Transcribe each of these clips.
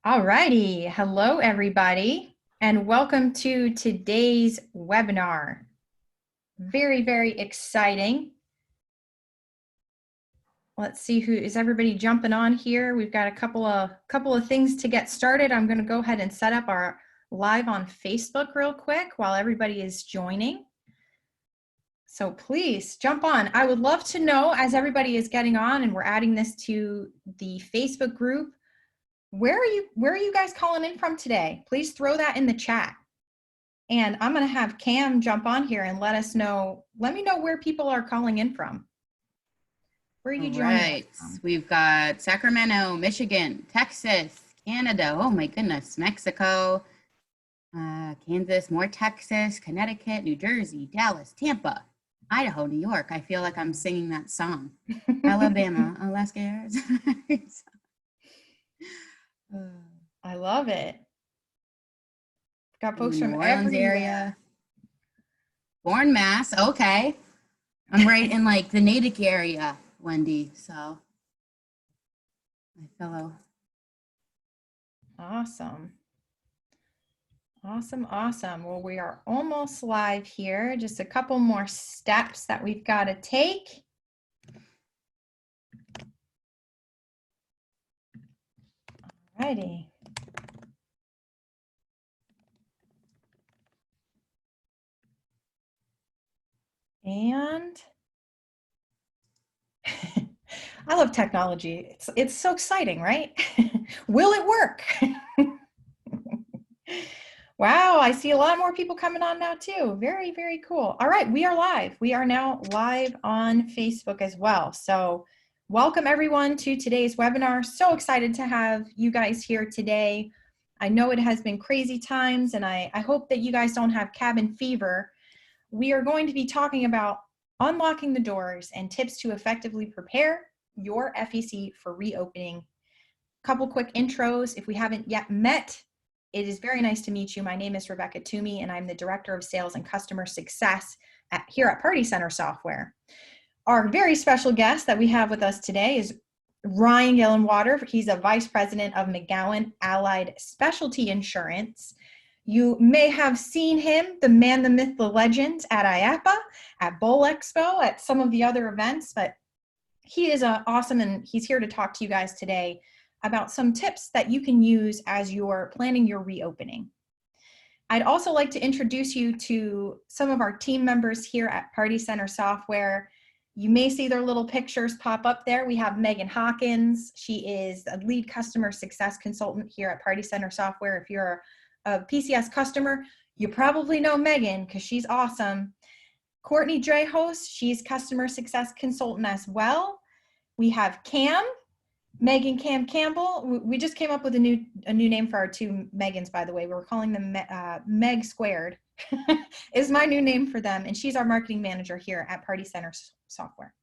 All righty. Hello, everybody, and welcome to today's webinar. Very, very exciting. Let's see who is everybody jumping on here. We've got a couple of things to get started. I'm going to go ahead and set up our live on Facebook real quick while everybody is joining. So please jump on. I would love to know, as everybody is getting on and we're adding this to the Facebook group, where are you guys calling in from today? Please throw that in the chat. And I'm going to have Cam jump on here and let me know where people are calling in from. Where are you joining us from? We've got Sacramento, Michigan, Texas, Canada, oh my goodness, Mexico, Kansas, more Texas, Connecticut, New Jersey, Dallas, Tampa, Idaho, New York. I feel like I'm singing that song. Alabama, Alaska. I love it. Got folks New from Orleans everywhere. area. Bourne, Mass. Okay. I'm right in like the Natick area, Wendy. So my fellow. Awesome. Awesome. Well, we are almost live here. Just a couple more steps that we've got to take. All righty. And I love technology. It's so exciting, right? Will it work? Wow, I see a lot more people coming on now too. Very, very cool. All right, we are live. We are now live on Facebook as well. So welcome everyone to today's webinar. So excited to have you guys here today. I know it has been crazy times and I hope that you guys don't have cabin fever. We are going to be talking about unlocking the doors and tips to effectively prepare your FEC for reopening. Couple quick intros. If we haven't yet met, it is very nice to meet you. My name is Rebecca Toomey, and I'm the Director of Sales and Customer Success here at Party Center Software. Our very special guest that we have with us today is Ryan Gillenwater. He's a Vice President of McGowan Allied Specialty Insurance. You may have seen him, the man, the myth, the legend, at IAPA, at Bowl Expo, at some of the other events, but he is awesome, and he's here to talk to you guys today about some tips that you can use as you're planning your reopening. I'd also like to introduce you to some of our team members here at Party Center Software. You may see their little pictures pop up there. We have Megan Hawkins. She is a lead customer success consultant here at Party Center Software. If you're a PCS customer, you probably know Megan because she's awesome. Courtney Dreyhos, she's customer success consultant as well. We have Cam. Megan Cam Campbell. We just came up with a new name for our two Megans, by the way. We're calling them Meg Squared is my new name for them. And she's our marketing manager here at Party Center Software.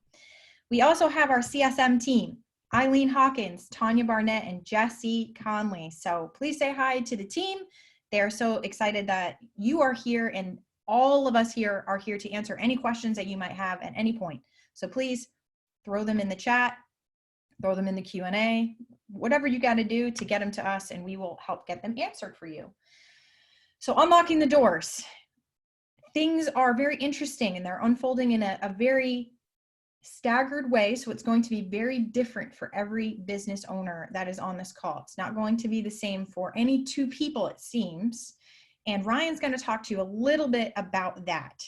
We also have our CSM team, Eileen Hawkins, Tanya Barnett, and Jesse Conley. So please say hi to the team. They're so excited that you are here, and all of us here are here to answer any questions that you might have at any point. So please throw them in the chat. Throw them in the Q&A, whatever you got to do to get them to us, and we will help get them answered for you. So unlocking the doors. Things are very interesting, and they're unfolding in a very staggered way, so it's going to be very different for every business owner that is on this call. It's not going to be the same for any two people, it seems, and Ryan's going to talk to you a little bit about that.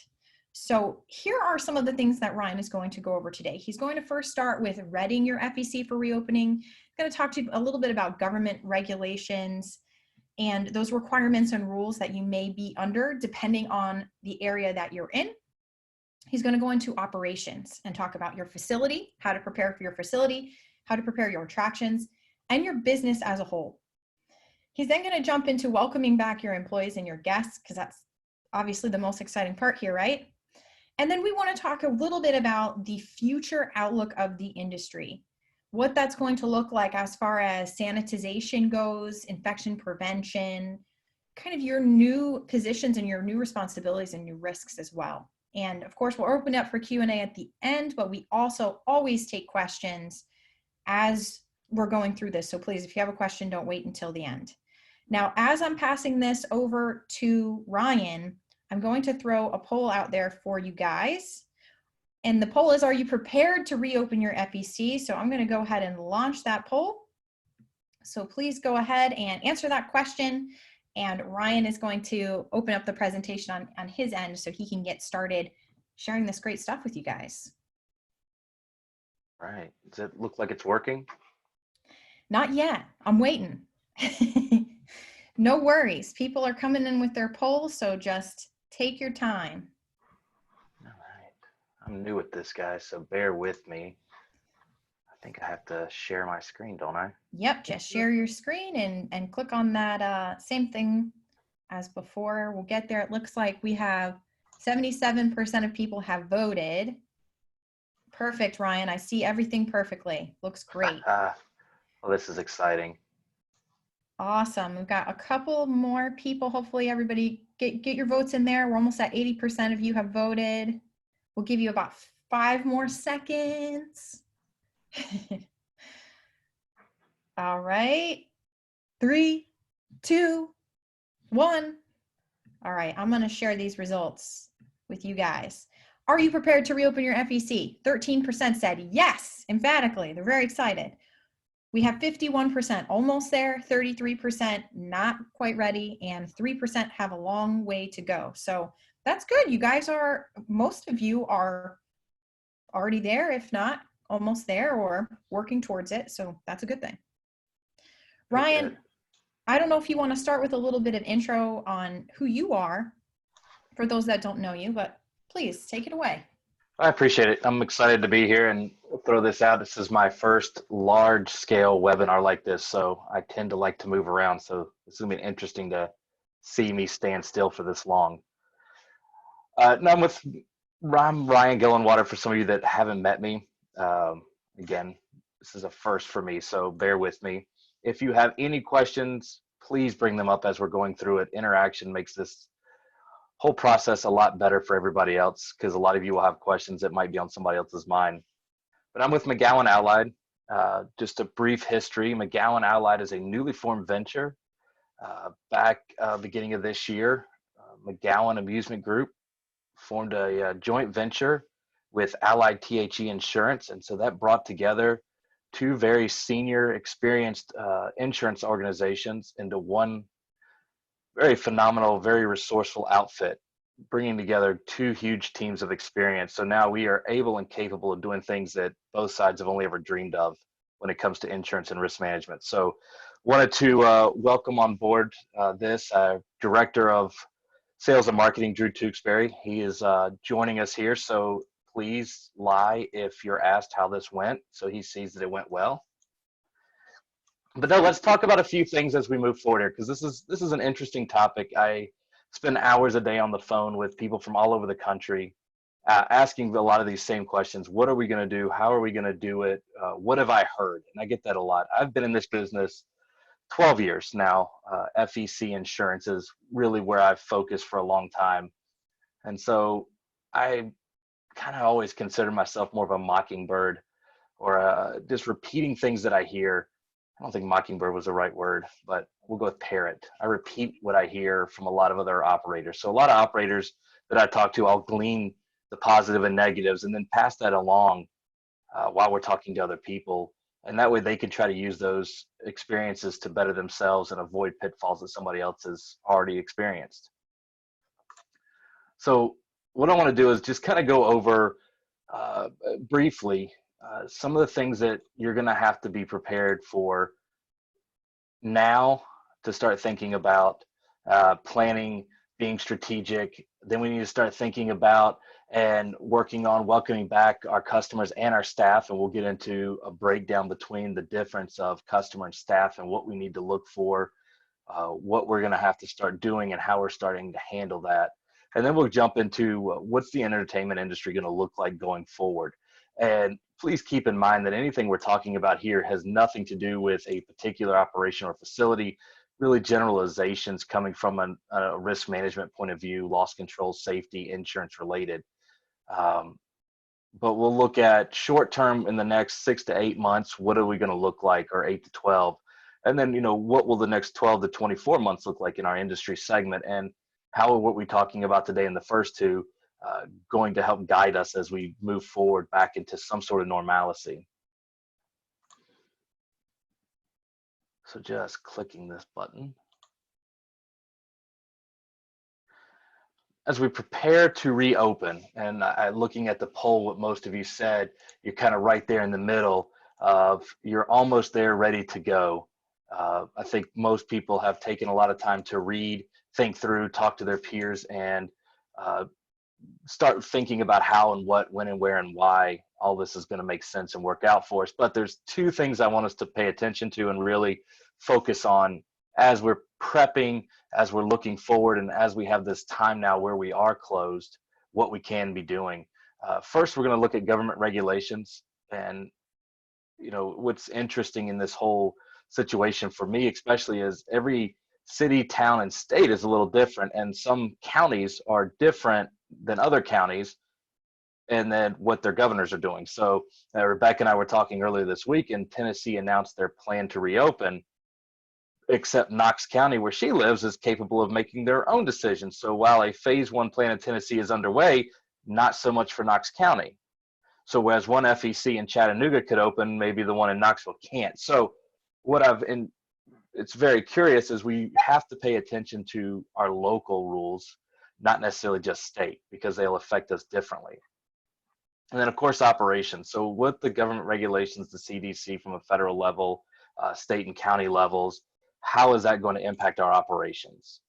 So here are some of the things that Ryan is going to go over today. He's going to first start with readying your FEC for reopening. He's going to talk to you a little bit about government regulations and those requirements and rules that you may be under depending on the area that you're in. He's going to go into operations and talk about your facility, how to prepare for your facility, how to prepare your attractions, and your business as a whole. He's then going to jump into welcoming back your employees and your guests, because that's obviously the most exciting part here, right? And then we want to talk a little bit about the future outlook of the industry, what that's going to look like as far as sanitization goes, infection prevention, kind of your new positions and your new responsibilities and new risks as well. And of course, we'll open up for Q&A at the end, but we also always take questions as we're going through this. So please, if you have a question, don't wait until the end. Now, as I'm passing this over to Ryan, I'm going to throw a poll out there for you guys. And the poll is, are you prepared to reopen your FEC? So I'm going to go ahead and launch that poll. So please go ahead and answer that question. And Ryan is going to open up the presentation on his end so he can get started sharing this great stuff with you guys. All right. Does it look like it's working? Not yet. I'm waiting. No worries. People are coming in with their polls, so just take your time. All right. I'm new at this, guys, so bear with me. I think I have to share my screen, don't I? Yep, just share your screen and click on that same thing as before. We'll get there. It looks like we have 77% of people have voted. Perfect, Ryan. I see everything perfectly. Looks great. Well, this is exciting. Awesome. We've got a couple more people. Hopefully everybody get your votes in there. We're almost at 80% of you have voted. We'll give you about 5 more seconds. All right. 3, 2, 1. All right. I'm going to share these results with you guys. Are you prepared to reopen your FEC? 13% said yes, emphatically. They're very excited. We have 51% almost there, 33% not quite ready, and 3% have a long way to go. So that's good. You guys are, most of you are already there, if not almost there or working towards it. So that's a good thing. Ryan, I don't know if you want to start with a little bit of intro on who you are for those that don't know you, but please take it away. I appreciate it. I'm excited to be here and throw this out. This is my first large scale webinar like this, so I tend to like to move around. So it's going to be interesting to see me stand still for this long. Now I'm Ryan Gillenwater for some of you that haven't met me. Again, this is a first for me, so bear with me. If you have any questions, please bring them up as we're going through it. Interaction makes this whole process a lot better for everybody else because a lot of you will have questions that might be on somebody else's mind. But I'm with McGowan Allied. Just a brief history. McGowan Allied is a newly formed venture. Back beginning of this year, McGowan Amusement Group formed a joint venture with Allied THE Insurance. And so that brought together 2 very senior, experienced insurance organizations into one very phenomenal, very resourceful outfit, bringing together 2 huge teams of experience. So now we are able and capable of doing things that both sides have only ever dreamed of when it comes to insurance and risk management. So wanted to welcome on board this Director of Sales and Marketing, Drew Tewksbury. He is joining us here. So please lie if you're asked how this went, so he sees that it went well. But no, let's talk about a few things as we move forward here, because this is an interesting topic. I spend hours a day on the phone with people from all over the country, asking a lot of these same questions. What are we going to do? How are we going to do it? What have I heard? And I get that a lot. I've been in this business 12 years now. FEC insurance is really where I've focused for a long time. And so I kind of always consider myself more of a mockingbird, or just repeating things that I hear. I don't think mockingbird was the right word, but we'll go with parrot. I repeat what I hear from a lot of other operators. So a lot of operators that I talk to, I'll glean the positive and negatives and then pass that along while we're talking to other people. And that way they can try to use those experiences to better themselves and avoid pitfalls that somebody else has already experienced. So what I want to do is just kind of go over briefly some of the things that you're going to have to be prepared for now to start thinking about planning, being strategic. Then we need to start thinking about and working on welcoming back our customers and our staff. And we'll get into a breakdown between the difference of customer and staff and what we need to look for, what we're going to have to start doing and how we're starting to handle that. And then we'll jump into what's the entertainment industry going to look like going forward. And please keep in mind that anything we're talking about here has nothing to do with a particular operation or facility, really generalizations coming from a risk management point of view, loss control, safety, insurance related. but we'll look at short term in the next 6 to 8 months. What are we going to look like, or 8 to 12? And then, what will the next 12 to 24 months look like in our industry segment? And how are what we're talking about today in the first two going to help guide us as we move forward back into some sort of normalcy? So just clicking this button. As we prepare to reopen, and looking at the poll, what most of you said, you're kind of right there in the middle of, you're almost there, ready to go. I think most people have taken a lot of time to read, think through, talk to their peers, and start thinking about how and what, when and where and why all this is going to make sense and work out for us. But there's two things I want us to pay attention to and really focus on as we're prepping, as we're looking forward, and as we have this time now where we are closed, what we can be doing. First, we're going to look at government regulations. And what's interesting in this whole situation for me especially is every city, town, and state is a little different, and some counties are different than other counties, and then what their governors are doing. So Rebecca and I were talking earlier this week, and Tennessee announced their plan to reopen, except Knox County, where she lives, is capable of making their own decisions. So while a phase 1 plan in Tennessee is underway, not so much for Knox County. So whereas one FEC in Chattanooga could open, maybe the one in Knoxville can't. So it's very curious, is we have to pay attention to our local rules, not necessarily just state, because they'll affect us differently. And then, of course, operations. So what the government regulations, the CDC from a federal level, state and county levels, how is that going to impact our operations?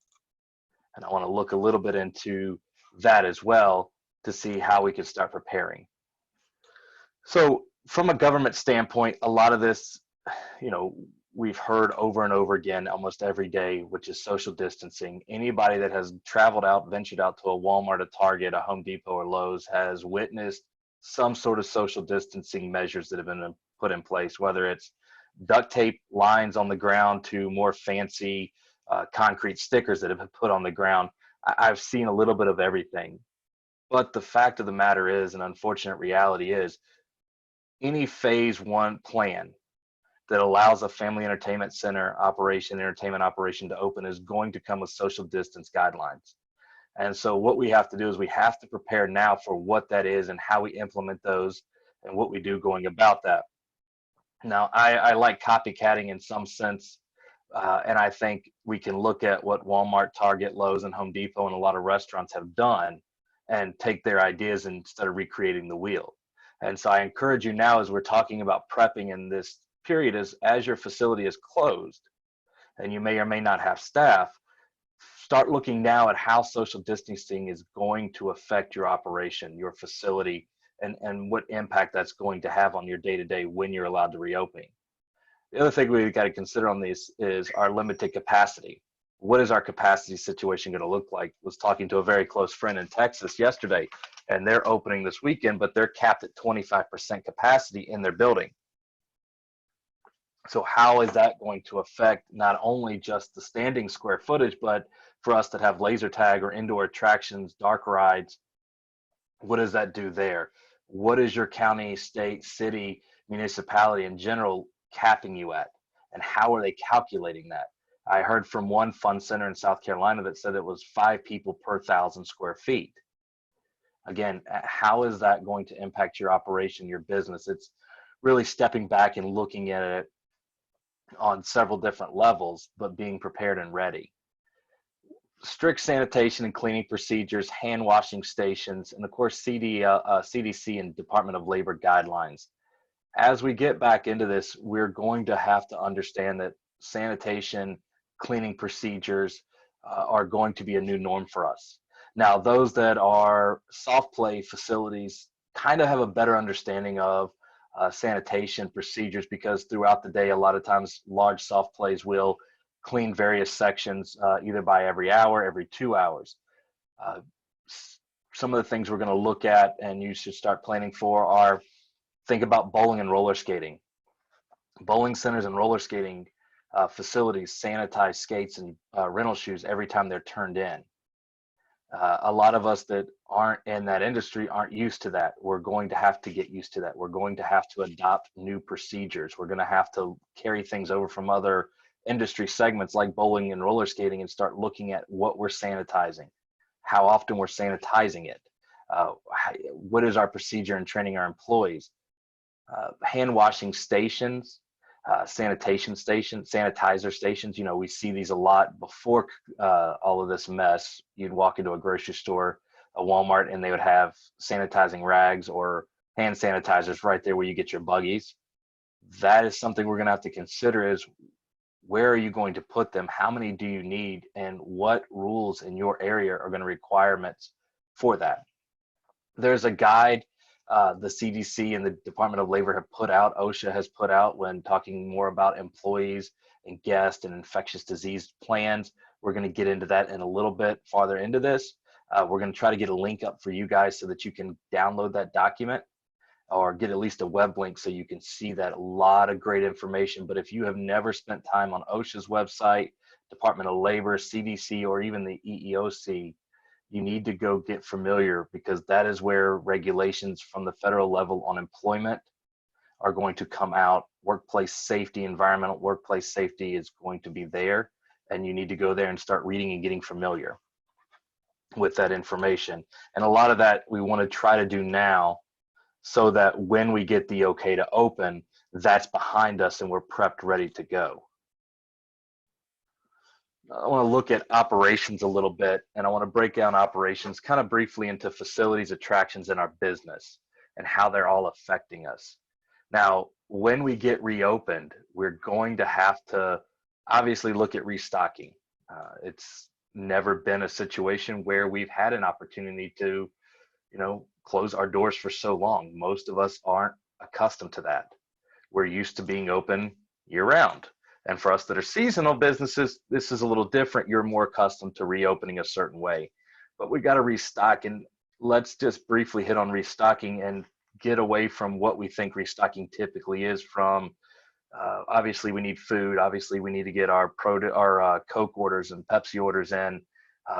And I want to look a little bit into that as well to see how we can start preparing. So from a government standpoint, a lot of this, we've heard over and over again almost every day, which is social distancing. Anybody that has traveled out, ventured out to a Walmart, a Target, a Home Depot, or Lowe's has witnessed some sort of social distancing measures that have been put in place, whether it's duct tape lines on the ground to more fancy concrete stickers that have been put on the ground. I've seen a little bit of everything. But the fact of the matter is, an unfortunate reality is, any phase 1 plan that allows a family entertainment center entertainment operation to open is going to come with social distance guidelines. And so what we have to do is we have to prepare now for what that is and how we implement those and what we do going about that. Now, I like copycatting in some sense, and I think we can look at what Walmart, Target, Lowe's, and Home Depot and a lot of restaurants have done and take their ideas instead of recreating the wheel. And so I encourage you now, as we're talking about prepping in this period, as your facility is closed and you may or may not have staff, start looking now at how social distancing is going to affect your operation, your facility, and what impact that's going to have on your day-to-day when you're allowed to reopen. The other thing we've got to consider on this is our limited capacity. What is our capacity situation going to look like? I was talking to a very close friend in Texas yesterday, and they're opening this weekend, but they're capped at 25% capacity in their building. So how is that going to affect not only just the standing square footage, but for us that have laser tag or indoor attractions, dark rides, what does that do there? What is your county, state, city, municipality in general capping you at? And how are they calculating that? I heard from one fun center in South Carolina that said it was 5 people per 1,000 square feet. Again, how is that going to impact your operation, your business? It's really stepping back and looking at it on several different levels, but being prepared and ready. Strict sanitation and cleaning procedures, hand washing stations, and of course CDC and Department of Labor guidelines. As we get back into this, we're going to have to understand that sanitation, cleaning procedures are going to be a new norm for us. Now, those that are soft play facilities kind of have a better understanding of sanitation procedures, because throughout the day, a lot of times large soft plays will clean various sections either by every hour, every 2 hours. Some of the things we're going to look at and you should start planning for are, think about bowling and roller skating. Bowling centers and roller skating facilities sanitize skates and rental shoes every time they're turned in. A lot of us that aren't in that industry aren't used to that. We're going to have to get used to that. We're going to have to adopt new procedures. We're going to have to carry things over from other industry segments like bowling and roller skating and start looking at what we're sanitizing, how often we're sanitizing it, what is our procedure in training our employees, hand washing stations, sanitation stations, sanitizer stations. You know, we see these a lot before all of this mess. You'd walk into a grocery store, a Walmart, and they would have sanitizing rags or hand sanitizers right there where you get your buggies. That is something we're going to have to consider is where are you going to put them? How many do you need? And what rules in your area are going to requirements for that? There's a guide the CDC and the Department of Labor have put out, OSHA has put out when talking more about employees and guests and infectious disease plans. We're going to get into that in a little bit farther into this. We're going to try to get a link up for you guys so that you can download that document or get at least a web link so you can see that. A lot of great information. But if you have never spent time on OSHA's website, Department of Labor, CDC, or even the EEOC, you need to go get familiar because that is where regulations from the federal level on employment are going to come out. Workplace safety, environmental workplace safety is going to be there, and you need to go there and start reading and getting familiar with that information. And a lot of that we want to try to do now so that when we get the okay to open, that's behind us and we're prepped, ready to go. I want to look at operations a little bit, and I want to break down operations kind of briefly into facilities, attractions, in our business and how they're all affecting us. Now, when we get reopened, we're going to have to obviously look at restocking. It's never been a situation where we've had an opportunity to, close our doors for so long. Most of us aren't accustomed to that. We're used to being open year round. And for us that are seasonal businesses, this is a little different. You're more accustomed to reopening a certain way, but we got to restock. And let's just briefly hit on restocking and get away from what we think restocking typically is from. Obviously we need food. Obviously we need to get our Coke orders and Pepsi orders in.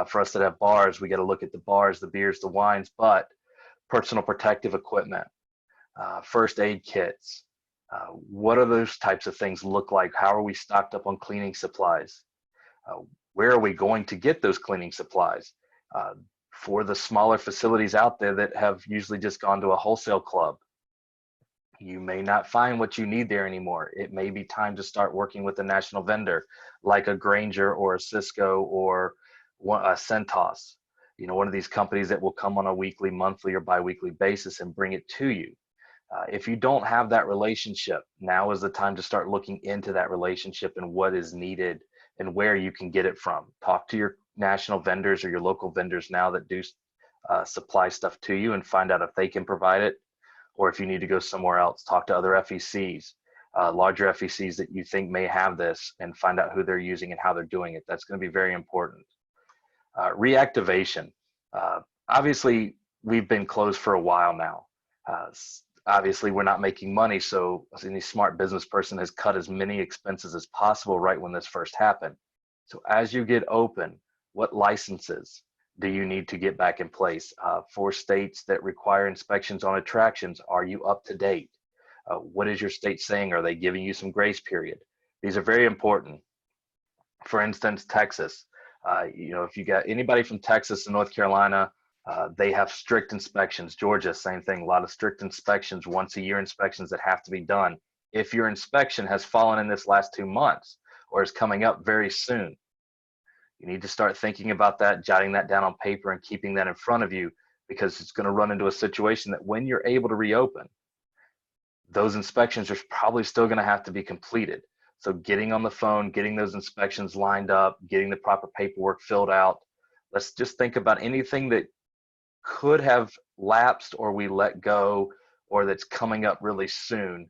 For us that have bars, we got to look at the bars, the beers, the wines, but personal protective equipment, first aid kits, what are those types of things look like? How are we stocked up on cleaning supplies? Where are we going to get those cleaning supplies? For the smaller facilities out there that have usually just gone to a wholesale club, you may not find what you need there anymore. It may be time to start working with a national vendor like a Grainger or a Cisco or a Centos, one of these companies that will come on a weekly, monthly, or biweekly basis and bring it to you. If you don't have that relationship, now is the time to start looking into that relationship and what is needed and where you can get it from. Talk to your national vendors or your local vendors now that do supply stuff to you and find out if they can provide it, or if you need to go somewhere else. Talk to other FECs, larger FECs that you think may have this, and find out who they're using and how they're doing it. That's going to be very important. Reactivation. Obviously, we've been closed for a while now. Obviously, we're not making money, so any smart business person has cut as many expenses as possible right when this first happened. So as you get open, what licenses do you need to get back in place? For states that require inspections on attractions, are you up to date? What is your state saying? Are they giving you some grace period? These are very important. For instance, Texas. If you got anybody from Texas and North Carolina, they have strict inspections. Georgia, same thing, a lot of strict inspections, once a year inspections that have to be done. If your inspection has fallen in this last 2 months or is coming up very soon, you need to start thinking about that, jotting that down on paper and keeping that in front of you, because it's going to run into a situation that when you're able to reopen, those inspections are probably still going to have to be completed. So getting on the phone, getting those inspections lined up, getting the proper paperwork filled out. Let's just think about anything that could have lapsed or we let go or that's coming up really soon.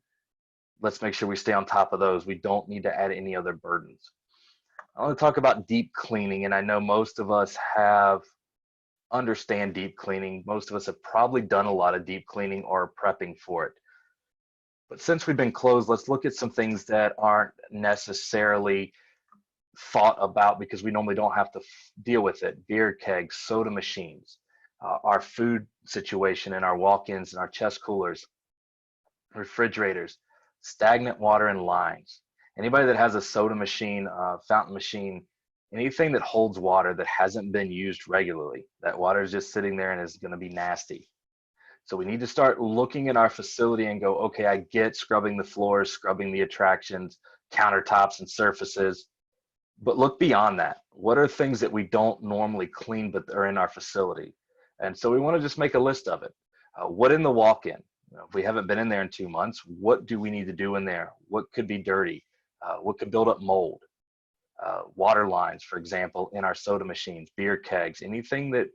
Let's make sure we stay on top of those. We don't need to add any other burdens. I want to talk about deep cleaning, and I know most of us understand deep cleaning. Most of us have probably done a lot of deep cleaning or are prepping for it. But since we've been closed, let's look at some things that aren't necessarily thought about because we normally don't have to deal with it. Beer kegs, soda machines, our food situation and our walk-ins and our chest coolers, refrigerators, stagnant water and lines. Anybody that has a soda machine, fountain machine, anything that holds water that hasn't been used regularly, that water is just sitting there and is going to be nasty. So we need to start looking at our facility and go, okay, I get scrubbing the floors, scrubbing the attractions, countertops and surfaces, but look beyond that. What are things that we don't normally clean but are in our facility? And so we want to just make a list of it. What in the walk-in? If we haven't been in there in 2 months, what do we need to do in there? What could be dirty? What could build up mold? Water lines, for example, in our soda machines, beer kegs, anything that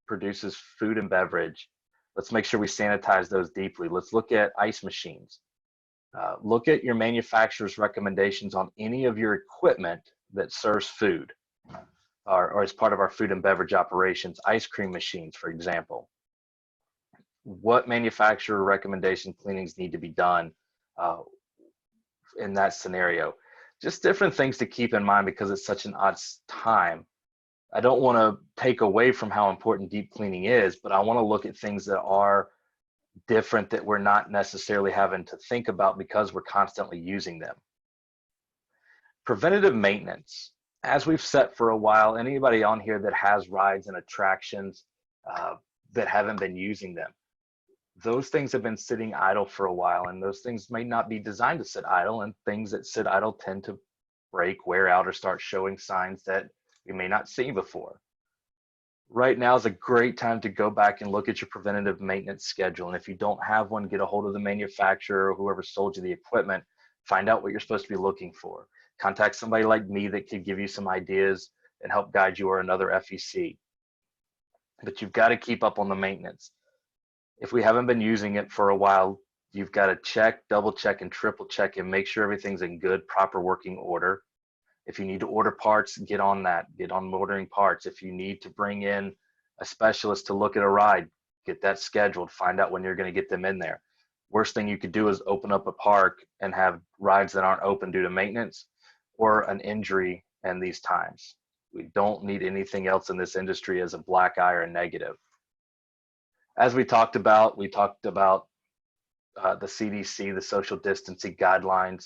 produces food and beverage. Let's make sure we sanitize those deeply. Let's look at ice machines. Look at your manufacturer's recommendations on any of your equipment that serves food or as part of our food and beverage operations. Ice cream machines, for example. What manufacturer recommendation cleanings need to be done in that scenario? Just different things to keep in mind because it's such an odd time. I don't want to take away from how important deep cleaning is, but I want to look at things that are different that we're not necessarily having to think about because we're constantly using them. Preventative maintenance. As we've set for a while, anybody on here that has rides and attractions that haven't been using them, those things have been sitting idle for a while, and those things may not be designed to sit idle, and things that sit idle tend to break, wear out, or start showing signs that we may not see before. Right now is a great time to go back and look at your preventative maintenance schedule. And if you don't have one, get a hold of the manufacturer or whoever sold you the equipment, find out what you're supposed to be looking for. Contact somebody like me that could give you some ideas and help guide you, or another FEC. But you've got to keep up on the maintenance. If we haven't been using it for a while, you've got to check, double check, and triple check and make sure everything's in good, proper working order. If you need to order parts, get on that. Get on ordering parts. If you need to bring in a specialist to look at a ride, get that scheduled. Find out when you're going to get them in there. Worst thing you could do is open up a park and have rides that aren't open due to maintenance or an injury in these times. We don't need anything else in this industry as a black eye or a negative. As we talked about the CDC, the social distancing guidelines.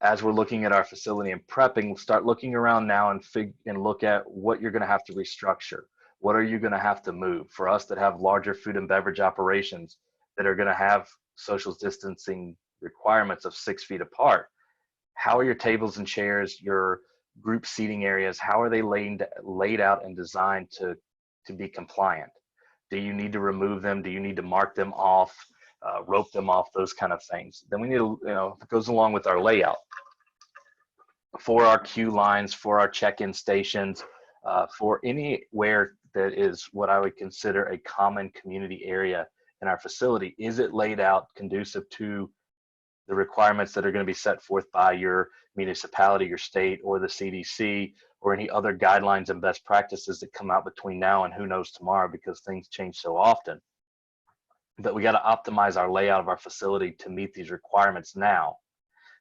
As we're looking at our facility and prepping, we'll start looking around now and look at what you're going to have to restructure. What are you going to have to move? For us that have larger food and beverage operations that are going to have social distancing requirements of 6 feet apart, how are your tables and chairs, your group seating areas, how are they laid out and designed to be compliant? Do you need to remove them? Do you need to mark them off, rope them off, those kind of things? Then we need to, it goes along with our layout for our queue lines, for our check-in stations, for anywhere that is what I would consider a common community area in our facility. Is it laid out conducive to the requirements that are going to be set forth by your municipality, your state, or the CDC, or any other guidelines and best practices that come out between now and who knows tomorrow, because things change so often. But we got to optimize our layout of our facility to meet these requirements now.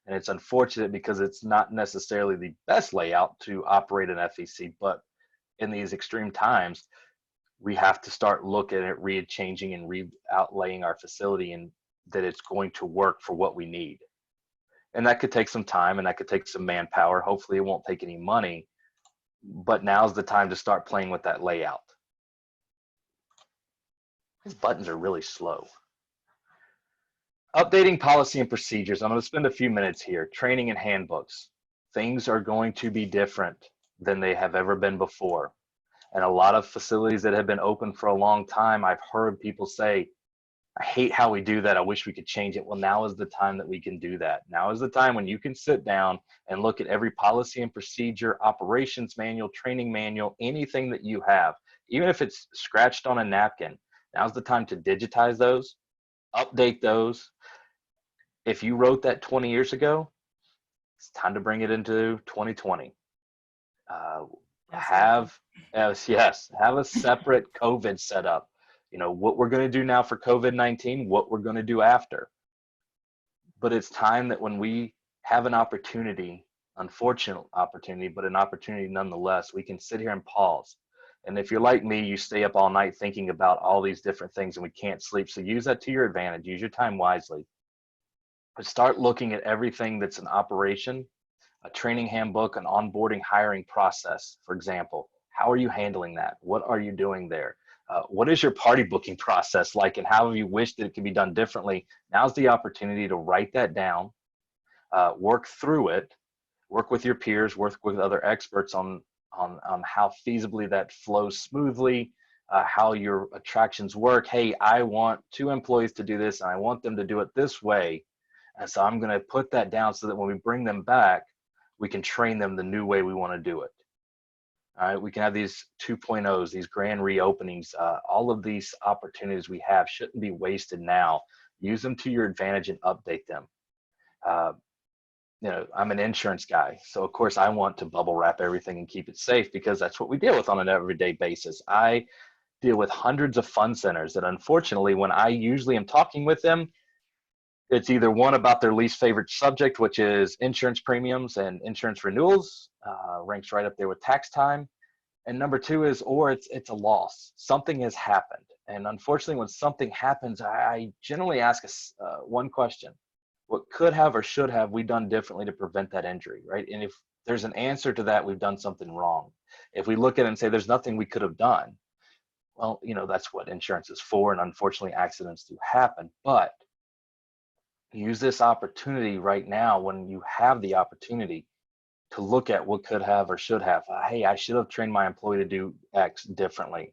And it's unfortunate because it's not necessarily the best layout to operate an FEC, but in these extreme times, we have to start looking at re-changing and re-outlaying our facility, and that it's going to work for what we need. And that could take some time, and that could take some manpower. Hopefully it won't take any money, but now's the time to start playing with that layout. These buttons are really slow. Updating policy and procedures. I'm going to spend a few minutes here. Training and handbooks. Things are going to be different than they have ever been before. And a lot of facilities that have been open for a long time, I've heard people say, I hate how we do that. I wish we could change it. Well, now is the time that we can do that. Now is the time when you can sit down and look at every policy and procedure, operations manual, training manual, anything that you have, even if it's scratched on a napkin. Now's the time to digitize those, update those. If you wrote that 20 years ago, it's time to bring it into 2020. Have a separate COVID setup. What we're going to do now for COVID-19, what we're going to do after. But it's time that when we have an opportunity unfortunate opportunity, but an opportunity nonetheless. We can sit here and pause. And if you're like me, you stay up all night thinking about all these different things and we can't sleep. So use that to your advantage. Use your time wisely. But start looking at everything that's an operation, a training handbook, an onboarding hiring process, for example. How are you handling that? What are you doing there? What is your party booking process like, and how have you wished that it could be done differently? Now's the opportunity to write that down, work through it, work with your peers, work with other experts on how feasibly that flows smoothly, how your attractions work. Hey, I want 2 employees to do this, and I want them to do it this way. And so I'm going to put that down so that when we bring them back, we can train them the new way we want to do it. All right, we can have these 2.0s, these grand reopenings. All of these opportunities we have shouldn't be wasted now. Use them to your advantage and update them. I'm an insurance guy, so of course I want to bubble wrap everything and keep it safe because that's what we deal with on an everyday basis. I deal with hundreds of fund centers that unfortunately, when I usually am talking with them, it's either one about their least favorite subject, which is insurance premiums and insurance renewals, ranks right up there with tax time. And number 2 is, or it's a loss. Something has happened. And unfortunately, when something happens, I generally ask one question. What could have or should have we done differently to prevent that injury, right? And if there's an answer to that, we've done something wrong. If we look at it and say there's nothing we could have done, well, that's what insurance is for. And unfortunately, accidents do happen. But use this opportunity right now when you have the opportunity to look at what could have or should have. Hey, I should have trained my employee to do X differently.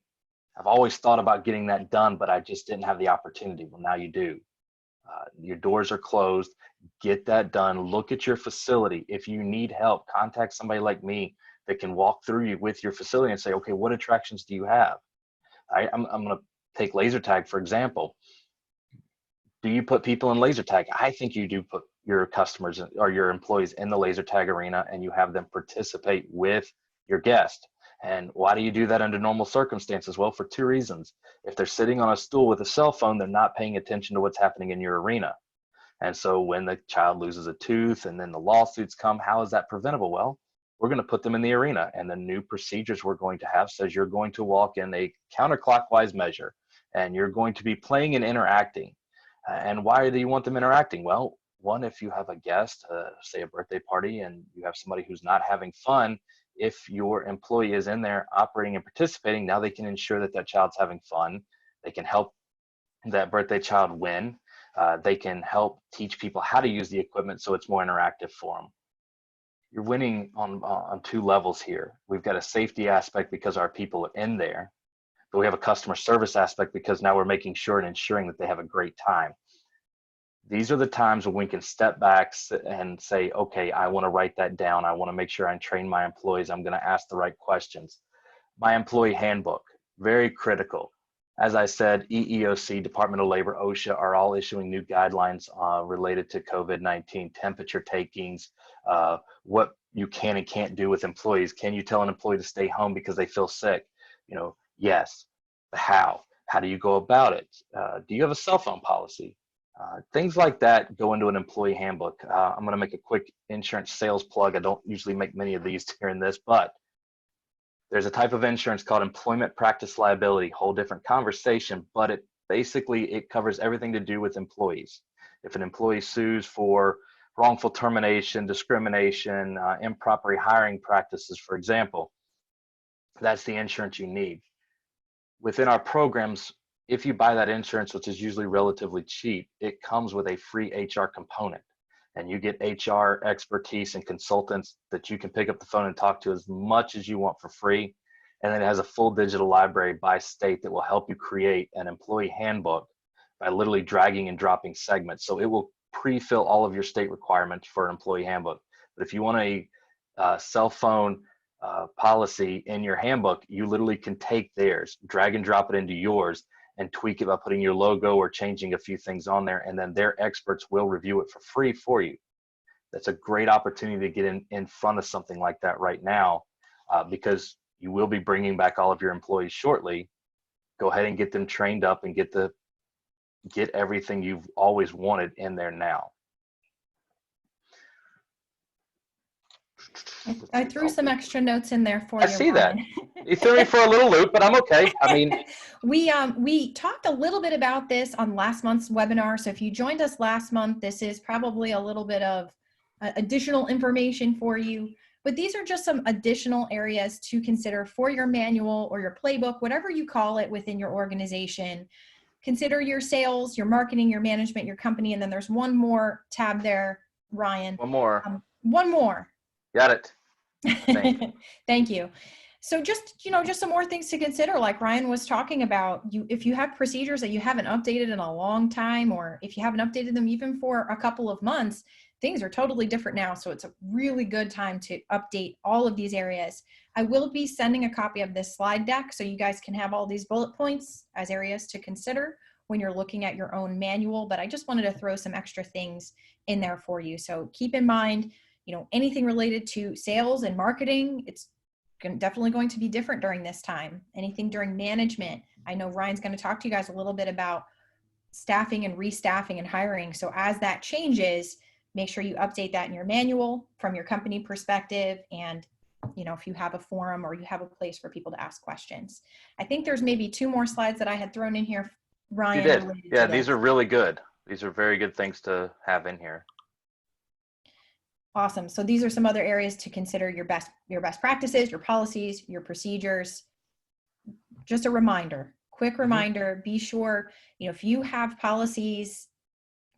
I've always thought about getting that done, but I just didn't have the opportunity. Well, now you do. Your doors are closed. Get that done. Look at your facility. If you need help, contact somebody like me that can walk through you with your facility and say, okay, what attractions do you have? I'm going to take laser tag, for example. Do you put people in laser tag? I think you do put your customers or your employees in the laser tag arena and you have them participate with your guest. And why do you do that under normal circumstances? Well, for 2 reasons. If they're sitting on a stool with a cell phone, they're not paying attention to what's happening in your arena. And so when the child loses a tooth and then the lawsuits come, how is that preventable? Well, we're going to put them in the arena, and the new procedures we're going to have says you're going to walk in a counterclockwise measure and you're going to be playing and interacting. And why do you want them interacting? Well, one, if you have a guest, say a birthday party, and you have somebody who's not having fun, if your employee is in there operating and participating, now they can ensure that that child's having fun. They can help that birthday child win. They can help teach people how to use the equipment so it's more interactive for them. You're winning on 2 levels here. We've got a safety aspect because our people are in there, but we have a customer service aspect because now we're making sure and ensuring that they have a great time. These are the times when we can step back and say, okay, I want to write that down. I want to make sure I train my employees. I'm going to ask the right questions. My employee handbook, very critical. As I said, EEOC, Department of Labor, OSHA are all issuing new guidelines related to COVID-19, temperature takings, what you can and can't do with employees. Can you tell an employee to stay home because they feel sick? Yes. How do you go about it? Do you have a cell phone policy? Things like that go into an employee handbook. I'm going to make a quick insurance sales plug. I don't usually make many of these here in this, but there's a type of insurance called employment practice liability, whole different conversation, but it covers everything to do with employees. If an employee sues for wrongful termination, discrimination, improper hiring practices, for example, that's the insurance you need. Within our programs, if you buy that insurance, which is usually relatively cheap, it comes with a free HR component. And you get HR expertise and consultants that you can pick up the phone and talk to as much as you want for free. And then it has a full digital library by state that will help you create an employee handbook by literally dragging and dropping segments. So it will pre-fill all of your state requirements for an employee handbook. But if you want a cell phone policy in your handbook, you literally can take theirs, drag and drop it into yours, and tweak it by putting your logo or changing a few things on there, and then their experts will review it for free for you. That's a great opportunity to get in front of something like that right now, because you will be bringing back all of your employees shortly. Go ahead and get them trained up and get everything you've always wanted in there now. I threw some extra notes in there for I you, see that. Ryan. You threw me for a little loop, but I'm okay. I mean, We talked a little bit about this on last month's webinar. So if you joined us last month, this is probably a little bit of additional information for you. But these are just some additional areas to consider for your manual or your playbook, whatever you call it within your organization. Consider your sales, your marketing, your management, your company, and then there's one more tab there, Ryan. one more. One more. Got it. Thank you. So just some more things to consider, like Ryan was talking about. If you have procedures that you haven't updated in a long time, or if you haven't updated them even for a couple of months, things are totally different now. So it's a really good time to update all of these areas. I will be sending a copy of this slide deck so you guys can have all these bullet points as areas to consider when you're looking at your own manual, but I just wanted to throw some extra things in there for you. So keep in mind, anything related to sales and marketing, it's definitely going to be different during this time. Anything during management, I know Ryan's going to talk to you guys a little bit about staffing and restaffing and hiring. So as that changes, make sure you update that in your manual from your company perspective. And, if you have a forum or you have a place for people to ask questions. I think there's maybe 2 more slides that I had thrown in here, Ryan. You did. Yeah, these are really good. These are very good things to have in here. Awesome. So these are some other areas to consider: your best practices, your policies, your procedures. Just a reminder, quick reminder, be sure, if you have policies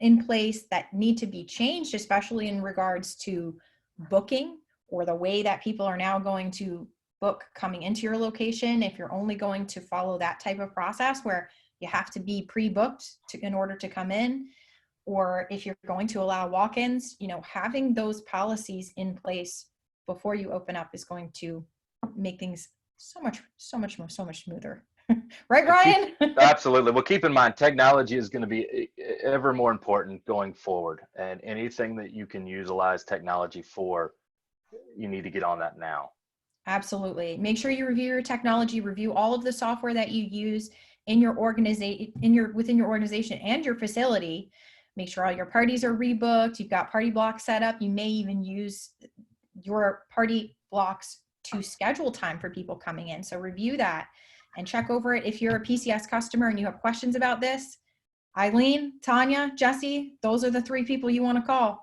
in place that need to be changed, especially in regards to booking or the way that people are now going to book coming into your location, if you're only going to follow that type of process where you have to be pre-booked in order to come in, or if you're going to allow walk-ins, having those policies in place before you open up is going to make things so much smoother. Right, Ryan? Absolutely. Well, keep in mind, technology is going to be ever more important going forward, and anything that you can utilize technology for, you need to get on that now. Absolutely. Make sure you review your technology, review all of the software that you use in your organization, within your organization and your facility. Make sure all your parties are rebooked. You've got party blocks set up. You may even use your party blocks to schedule time for people coming in. So review that and check over it. If you're a PCS customer and you have questions about this, Eileen, Tanya, Jesse, those are the 3 people you want to call.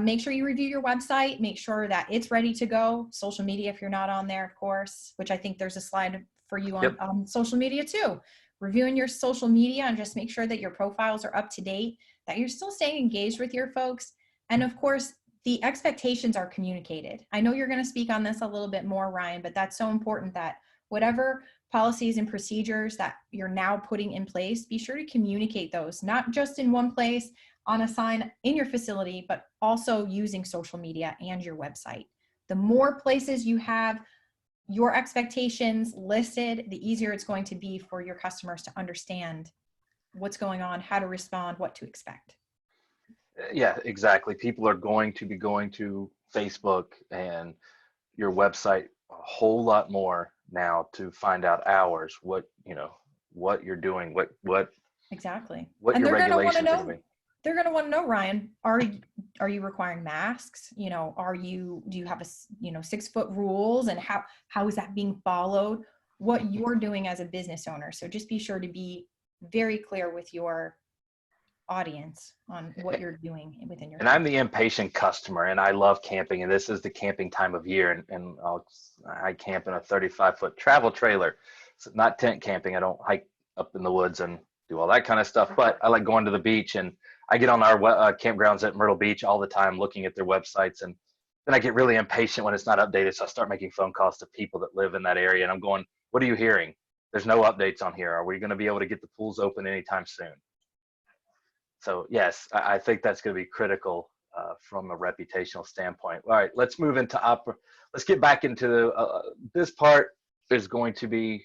Make sure you review your website. Make sure that it's ready to go. Social media, if you're not on there, of course, which I think there's a slide for you on social media too. Reviewing your social media and just make sure that your profiles are up to date, that you're still staying engaged with your folks. And of course, the expectations are communicated. I know you're going to speak on this a little bit more, Ryan, but that's so important that whatever policies and procedures that you're now putting in place, be sure to communicate those, not just in one place on a sign in your facility, but also using social media and your website. The more places you have your expectations listed, the easier it's going to be for your customers to understand what's going on, how to respond, what to expect. Yeah, exactly. People are going to be going to Facebook and your website a whole lot more now to find out hours, what you're doing, what exactly, what and your they're going to want to regulations are know. going to be. They're going to want to know, Ryan, are you requiring masks? Do you have 6-foot rules, and how is that being followed? What you're doing as a business owner. So just be sure to be very clear with your audience on what you're doing within your. And I'm the impatient customer, and I love camping, and this is the camping time of year, and I camp in a 35-foot travel trailer. It's not tent camping. I don't hike up in the woods and do all that kind of stuff, but I like going to the beach, and I get on our campgrounds at Myrtle Beach all the time looking at their websites, and then I get really impatient when it's not updated, so I start making phone calls to people that live in that area, and I'm going, what are you hearing? There's no updates on here. Are we going to be able to get the pools open anytime soon? So yes, I think that's going to be critical from a reputational standpoint. All right, let's move into let's get back into this part is going to be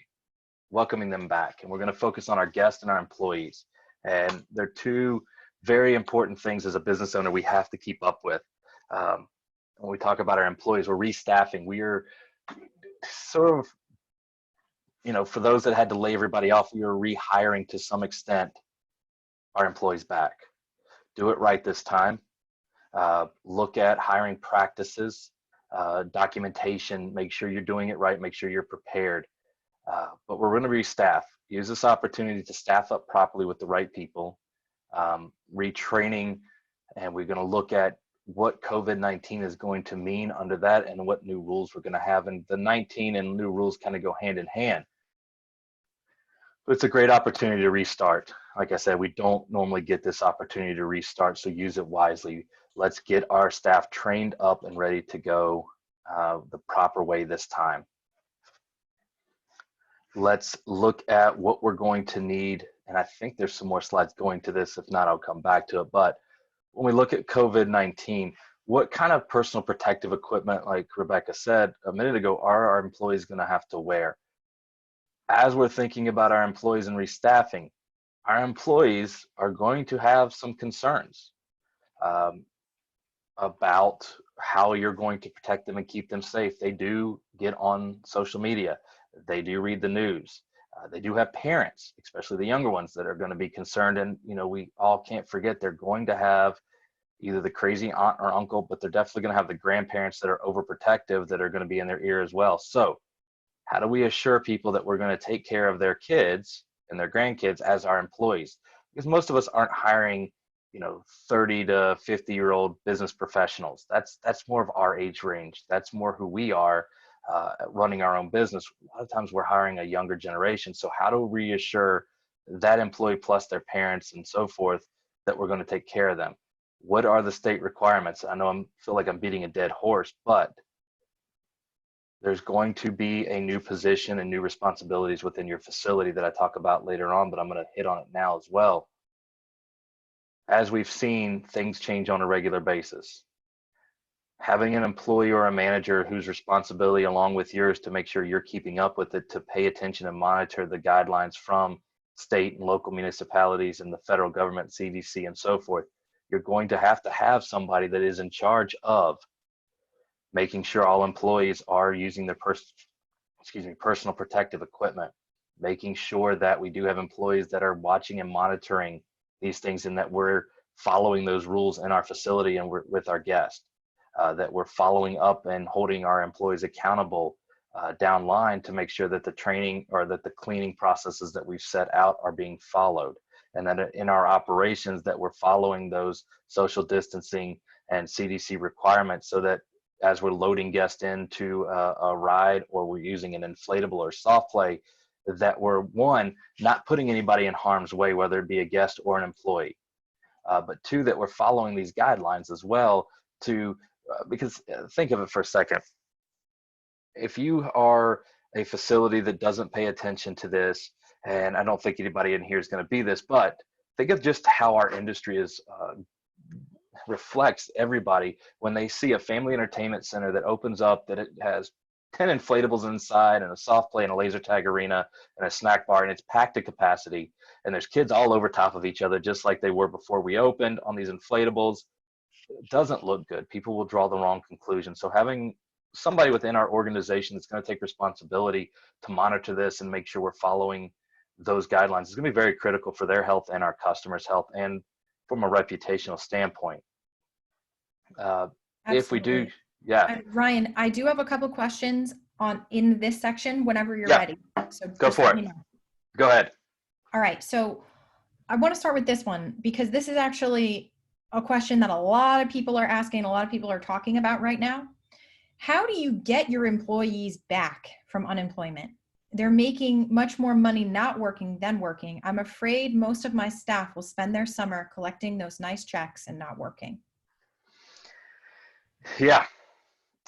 welcoming them back, and we're going to focus on our guests and our employees. And they're 2 very important things as a business owner we have to keep up with. When we talk about our employees, we're restaffing. We are sort of, for those that had to lay everybody off, we are rehiring to some extent our employees back. Do it right this time. Look at hiring practices documentation, make sure you're doing it right, make sure you're prepared. But we're going to restaff. Use this opportunity to staff up properly with the right people, retraining, and we're going to look at what COVID-19 is going to mean under that and what new rules we're going to have. And the 19 and new rules kind of go hand in hand. But it's a great opportunity to restart. Like I said, we don't normally get this opportunity to restart, so use it wisely. Let's get our staff trained up and ready to go the proper way this time. Let's look at what we're going to need. And I think there's some more slides going to this. If not, I'll come back to it. But when we look at COVID-19, what kind of personal protective equipment, like Rebecca said a minute ago, are our employees going to have to wear? As we're thinking about our employees and restaffing, our employees are going to have some concerns about how you're going to protect them and keep them safe. They do get on social media. They do read the news. They do have parents, especially the younger ones, that are going to be concerned. And, you know, we all can't forget they're going to have either the crazy aunt or uncle, but they're definitely going to have the grandparents that are overprotective that are going to be in their ear as well. So how do we assure people that we're going to take care of their kids and their grandkids as our employees? Because most of us aren't hiring, you know, 30 to 50-year-old business professionals. That's more of our age range. That's more who we are running our own business. A lot of times we're hiring a younger generation. So how do we reassure that employee plus their parents and so forth that we're going to take care of them? What are the state requirements? I know I feel like I'm beating a dead horse, but there's going to be a new position and new responsibilities within your facility that I talk about later on, but I'm going to hit on it now as well. As we've seen, things change on a regular basis. Having an employee or a manager whose responsibility along with yours to make sure you're keeping up with it, to pay attention and monitor the guidelines from state and local municipalities and the federal government, CDC and so forth. You're going to have somebody that is in charge of making sure all employees are using their personal protective equipment, making sure that we do have employees that are watching and monitoring these things and that we're following those rules in our facility and with our guests, that we're following up and holding our employees accountable down line to make sure that the training or that the cleaning processes that we've set out are being followed. And that in our operations that we're following those social distancing and CDC requirements so that as we're loading guests into a ride or we're using an inflatable or soft play, that we're, one, not putting anybody in harm's way, whether it be a guest or an employee. But two, that we're following these guidelines as well because think of it for a second. If you are a facility that doesn't pay attention to this, and I don't think anybody in here is going to be this, but think of just how our industry is reflects everybody when they see a family entertainment center that opens up, that it has 10 inflatables inside and a soft play and a laser tag arena and a snack bar, and it's packed to capacity, and there's kids all over top of each other just like they were before we opened on these inflatables. It doesn't look good. People will draw the wrong conclusion. So having somebody within our organization that's going to take responsibility to monitor this and make sure we're following those guidelines is going to be very critical for their health and our customers' health and from a reputational standpoint. If we do, yeah. And Ryan, I do have a couple questions in this section whenever you're ready. So go for it. Go ahead. All right. So I want to start with this one because this is actually a question that a lot of people are asking, a lot of people are talking about right now. How do you get your employees back from unemployment? They're making much more money not working than working. I'm afraid most of my staff will spend their summer collecting those nice checks and not working. Yeah,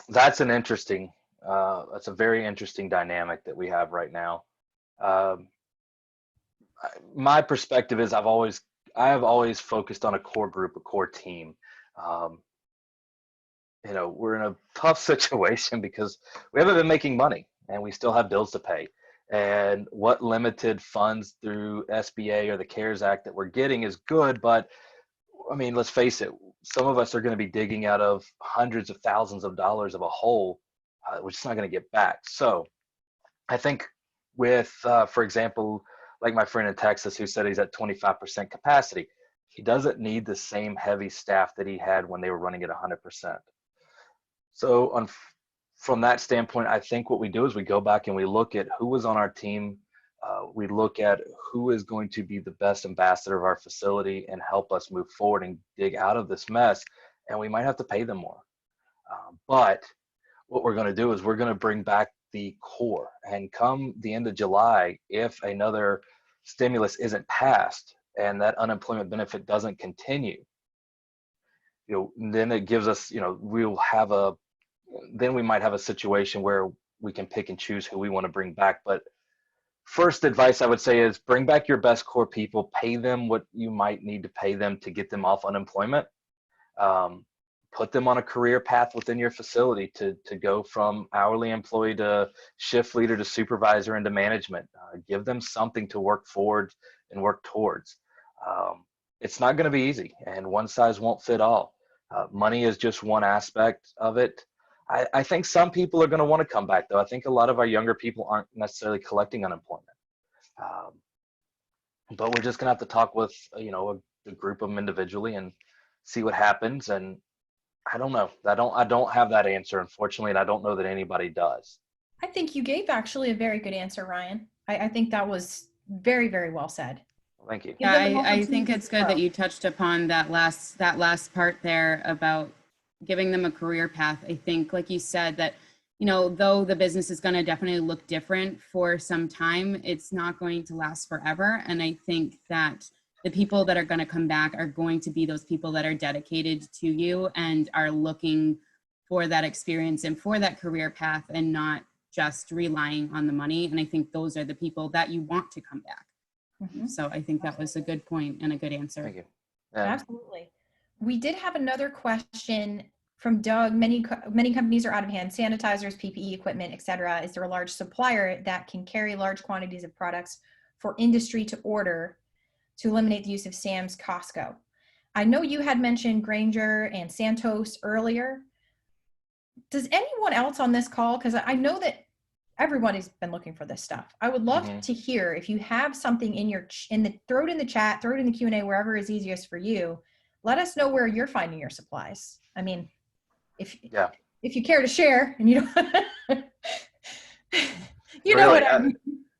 that's an interesting, that's a very interesting dynamic that we have right now. My perspective is I have always focused on a core group, a core team. You know, we're in a tough situation because we haven't been making money and we still have bills to pay. And what limited funds through SBA or the CARES Act that we're getting is good, but I mean, let's face it, some of us are going to be digging out of hundreds of thousands of dollars of a hole, which is not going to get back. So I think with, for example, like my friend in Texas who said he's at 25% capacity, he doesn't need the same heavy staff that he had when they were running at 100%. So from that standpoint, I think what we do is we go back and we look at who was on our team. We look at who is going to be the best ambassador of our facility and help us move forward and dig out of this mess. And we might have to pay them more. But what we're going to do is we're going to bring back the core. And come the end of July, if another stimulus isn't passed and that unemployment benefit doesn't continue, then it gives us, then we might have a situation where we can pick and choose who we want to bring back. But first advice I would say is bring back your best core people, pay them what you might need to pay them to get them off unemployment. Put them on a career path within your facility to go from hourly employee to shift leader to supervisor into management. Give them something to work forward and work towards. It's not going to be easy, and one size won't fit all. Money is just one aspect of it. I think some people are going to want to come back, though. I think a lot of our younger people aren't necessarily collecting unemployment. But we're just going to have to talk with, a group of them individually and see what happens. And I don't know. I don't have that answer, unfortunately, and I don't know that anybody does. I think you gave actually a very good answer, Ryan. I think that was very, very well said. Well, thank you. Yeah, I think it's good that you touched upon that last part there about giving them a career path. I think, like you said, that, though the business is going to definitely look different for some time, it's not going to last forever. And I think that the people that are going to come back are going to be those people that are dedicated to you and are looking for that experience and for that career path and not just relying on the money. And I think those are the people that you want to come back. Mm-hmm. So I think that was a good point and a good answer. Thank you. Absolutely. We did have another question from Doug. Many companies are out of hand. Sanitizers, PPE equipment, etc. Is there a large supplier that can carry large quantities of products for industry to order to eliminate the use of Sam's Costco? I know you had mentioned Grainger and Santos earlier. Does anyone else on this call, because I know that everybody's been looking for this stuff. I would love to hear if you have something throw it in the chat, throw it in the Q&A, wherever is easiest for you. Let us know where you're finding your supplies. I mean, if you care to share, and you know, know what I mean.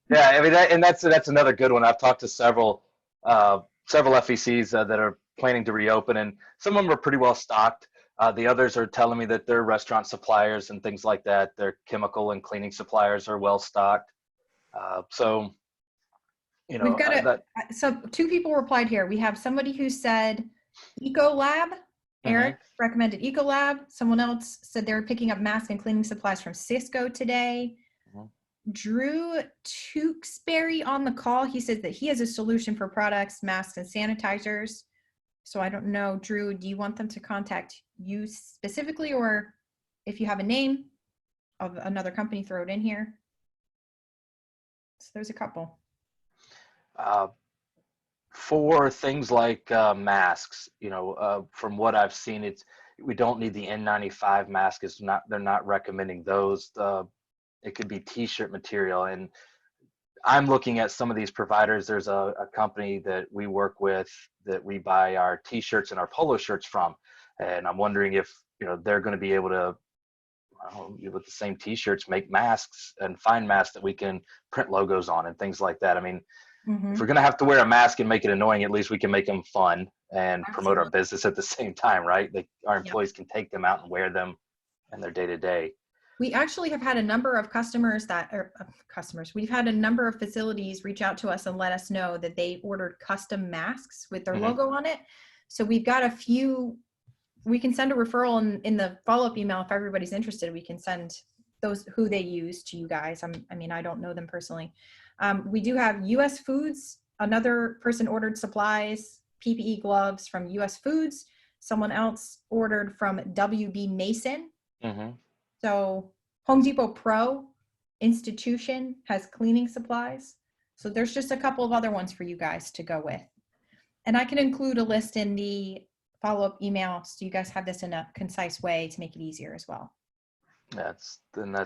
Yeah, I mean, that's another good one. I've talked to several FECs that are planning to reopen, and some of them are pretty well stocked. The others are telling me that their restaurant suppliers and things like that, their chemical and cleaning suppliers are well stocked. So, we've got so 2 people replied here. We have somebody who said Ecolab. Eric recommended Ecolab. Someone else said they were picking up mask and cleaning supplies from Cisco today. Drew Tewksbury on the call. He says that he has a solution for products, masks, and sanitizers. So I don't know, Drew, do you want them to contact you specifically, or if you have a name of another company, throw it in here? So there's a couple. For things like masks, from what I've seen, we don't need the N95 mask. They're not recommending those. It could be T-shirt material, and I'm looking at some of these providers. There's a company that we work with that we buy our T-shirts and our polo shirts from, and I'm wondering if they're going to be able to, with the same T-shirts, make masks and fine masks that we can print logos on and things like that. I mean, if we're going to have to wear a mask and make it annoying, at least we can make them fun and promote our business at the same time, right? Our employees can take them out and wear them in their day-to-day. We actually have had a number of we've had a number of facilities reach out to us and let us know that they ordered custom masks with their logo on it. So we've got a few. We can send a referral in the follow-up email if everybody's interested. We can send those who they use to you guys. I don't know them personally. We do have US Foods. Another person ordered supplies, PPE gloves from US Foods. Someone else ordered from WB Mason. So Home Depot Pro Institution has cleaning supplies. So there's just a couple of other ones for you guys to go with. And I can include a list in the follow-up email so you guys have this in a concise way to make it easier as well. That's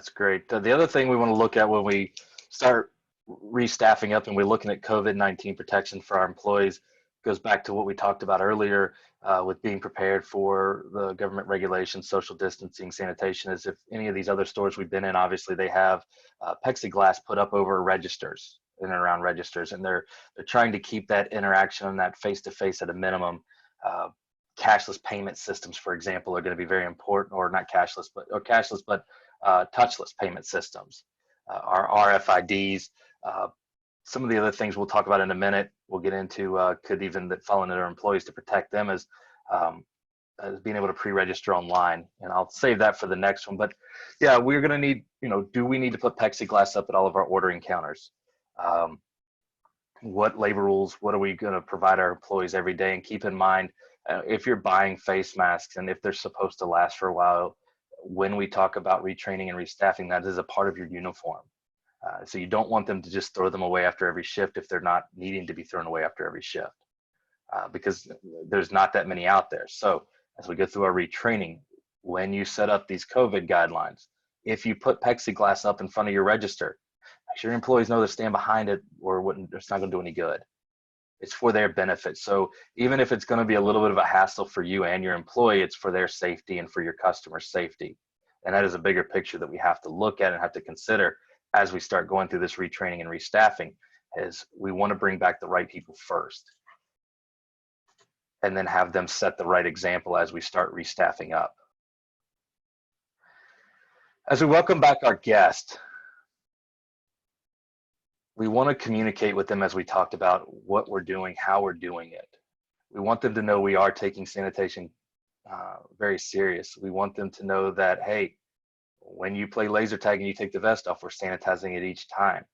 great. The other thing we want to look at when we start restaffing up and we're looking at COVID-19 protection for our employees, goes back to what we talked about earlier with being prepared for the government regulations, social distancing, sanitation. Is if any of these other stores we've been in, obviously they have plexiglass put up over registers, in and around registers, and they're trying to keep that interaction and that face-to-face at a minimum. Cashless payment systems, for example, are going to be very important, or not cashless, but touchless payment systems, our RFIDs. Some of the other things we'll talk about in a minute, we'll get into could even that fall into our employees to protect them as being able to pre-register online. And I'll save that for the next one. But yeah, we're going to need, do we need to put plexiglass up at all of our ordering counters? What labor rules, what are we going to provide our employees every day? And keep in mind, if you're buying face masks and if they're supposed to last for a while, when we talk about retraining and restaffing, that is a part of your uniform. So you don't want them to just throw them away after every shift if they're not needing to be thrown away after every shift, because there's not that many out there. So as we go through our retraining, when you set up these COVID guidelines, if you put plexiglass up in front of your register, make sure your employees know to stand behind it, or it's not going to do any good. It's for their benefit. So even if it's going to be a little bit of a hassle for you and your employee, it's for their safety and for your customer's safety. And that is a bigger picture that we have to look at and have to consider as we start going through this retraining and restaffing, is we want to bring back the right people first, and then have them set the right example as we start restaffing up. As we welcome back our guest, we want to communicate with them, as we talked about, what we're doing, how we're doing it. We want them to know we are taking sanitation very serious. We want them to know that, hey, when you play laser tag and you take the vest off, we're sanitizing it each time.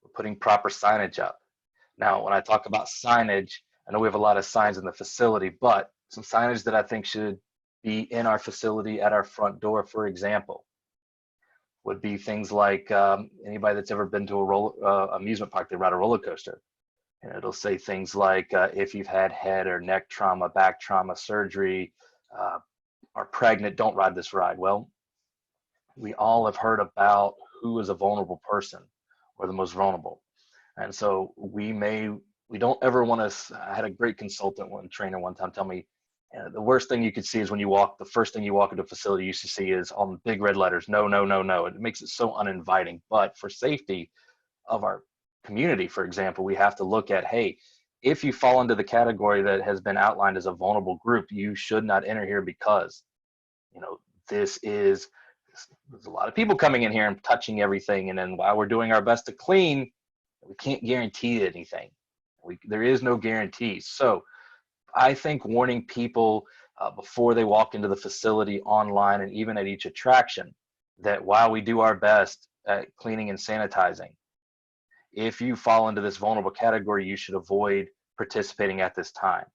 We're putting proper signage up. Now, when I talk about signage, I know we have a lot of signs in the facility, but some signage that I think should be in our facility at our front door, for example, would be things like anybody that's ever been to a amusement park, they ride a roller coaster. And it'll say things like, if you've had head or neck trauma, back trauma, surgery, are pregnant, don't ride this ride. Well, we all have heard about who is a vulnerable person or the most vulnerable. And so we don't ever want to. I had a great trainer one time tell me, the worst thing you could see is when you walk, the first thing you walk into a facility you used to see is on big red letters, no, no, no, no. It makes it so uninviting. But for safety of our community, for example, we have to look at, hey, if you fall into the category that has been outlined as a vulnerable group, you should not enter here, because, there's a lot of people coming in here and touching everything. And then while we're doing our best to clean, we can't guarantee anything. There is no guarantees. So I think warning people before they walk into the facility, online, and even at each attraction, that while we do our best at cleaning and sanitizing, if you fall into this vulnerable category, you should avoid participating at this time.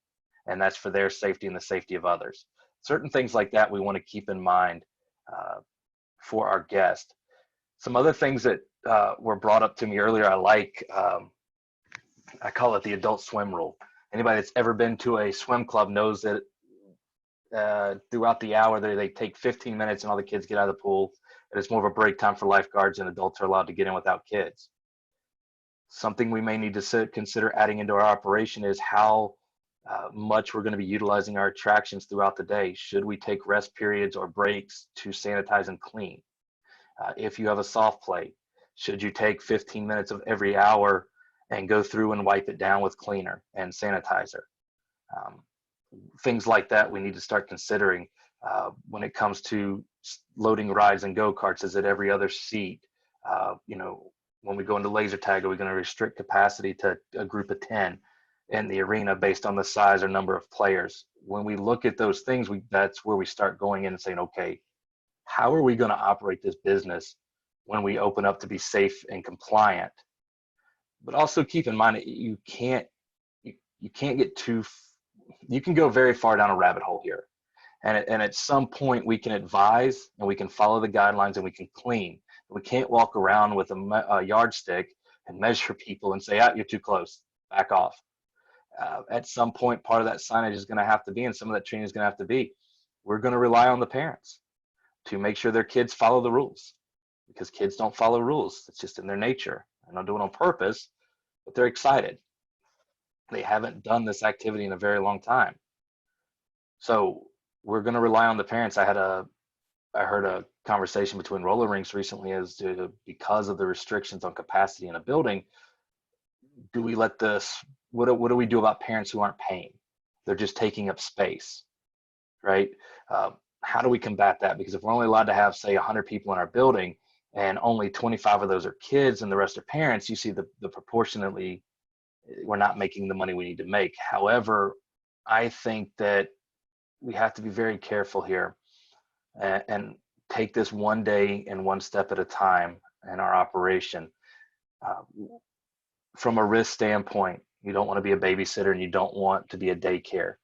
And that's for their safety and the safety of others. Certain things like that we want to keep in mind for our guest. Some other things that were brought up to me earlier, I call it the adult swim rule. Anybody that's ever been to a swim club knows that throughout the hour they take 15 minutes and all the kids get out of the pool, and it's more of a break time for lifeguards, and adults are allowed to get in without kids. Something we may need to consider adding into our operation is how much we're going to be utilizing our attractions throughout the day. Should we take rest periods or breaks to sanitize and clean? If you have a soft play, should you take 15 minutes of every hour and go through and wipe it down with cleaner and sanitizer? Things like that we need to start considering when it comes to loading rides and go-karts. Is it every other seat? When we go into laser tag, are we going to restrict capacity to a group of 10 in the arena based on the size or number of players? When we look at those things, that's where we start going in and saying, okay, how are we going to operate this business when we open up to be safe and compliant? But also keep in mind that you can't get you can go very far down a rabbit hole here. And at some point we can advise and we can follow the guidelines and we can clean. We can't walk around with a yardstick and measure people and say, you're too close, back off. At some point, part of that signage is going to have to be, and some of that training is going to have to be, we're going to rely on the parents to make sure their kids follow the rules, because kids don't follow rules. It's just in their nature. They're not doing it on purpose, but they're excited. They haven't done this activity in a very long time. So we're going to rely on the parents. I heard a conversation between roller rinks recently as to, because of the restrictions on capacity in a building, do we let this, what do we do about parents who aren't paying? They're just taking up space, right? How do we combat that? Because if we're only allowed to have, say, 100 people in our building and only 25 of those are kids and the rest are parents, you see the proportionately, we're not making the money we need to make. However, I think that we have to be very careful here and take this one day and one step at a time in our operation. From a risk standpoint, you don't want to be a babysitter and you don't want to be a daycare.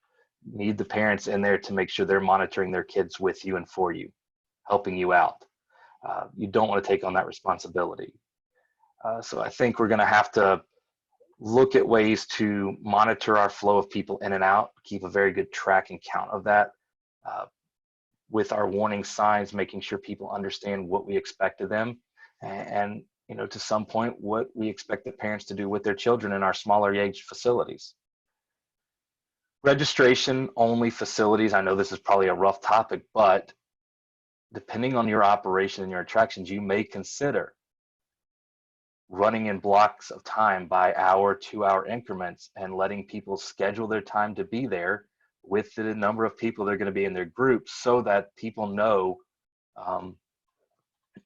You need the parents in there to make sure they're monitoring their kids with you and for you, helping you out. You don't want to take on that responsibility. So I think we're going to have to look at ways to monitor our flow of people in and out, keep a very good track and count of that, with our warning signs, making sure people understand what we expect of them, and you know, to some point, what we expect the parents to do with their children in our smaller age facilities. Registration only facilities, I know this is probably a rough topic, but depending on your operation and your attractions, you may consider running in blocks of time by hour, 2-hour increments and letting people schedule their time to be there with the number of people they're going to be in their groups, so that people know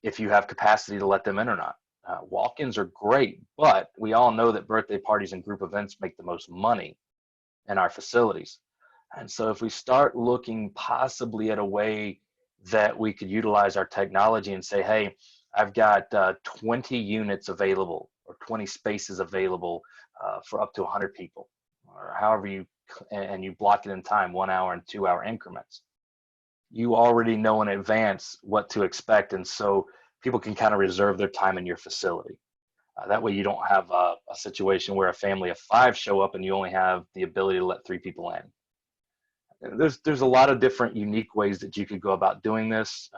if you have capacity to let them in or not. Walk-ins are great, but we all know that birthday parties and group events make the most money in our facilities. And so if we start looking possibly at a way that we could utilize our technology and say, hey, I've got 20 units available or 20 spaces available for up to 100 people, or however you, and you block it in time, 1 hour and 2-hour increments. You already know in advance what to expect. And so people can kind of reserve their time in your facility. That way you don't have a situation where a family of 5 show up and you only have the ability to let 3 people in. There's a lot of different unique ways that you could go about doing this.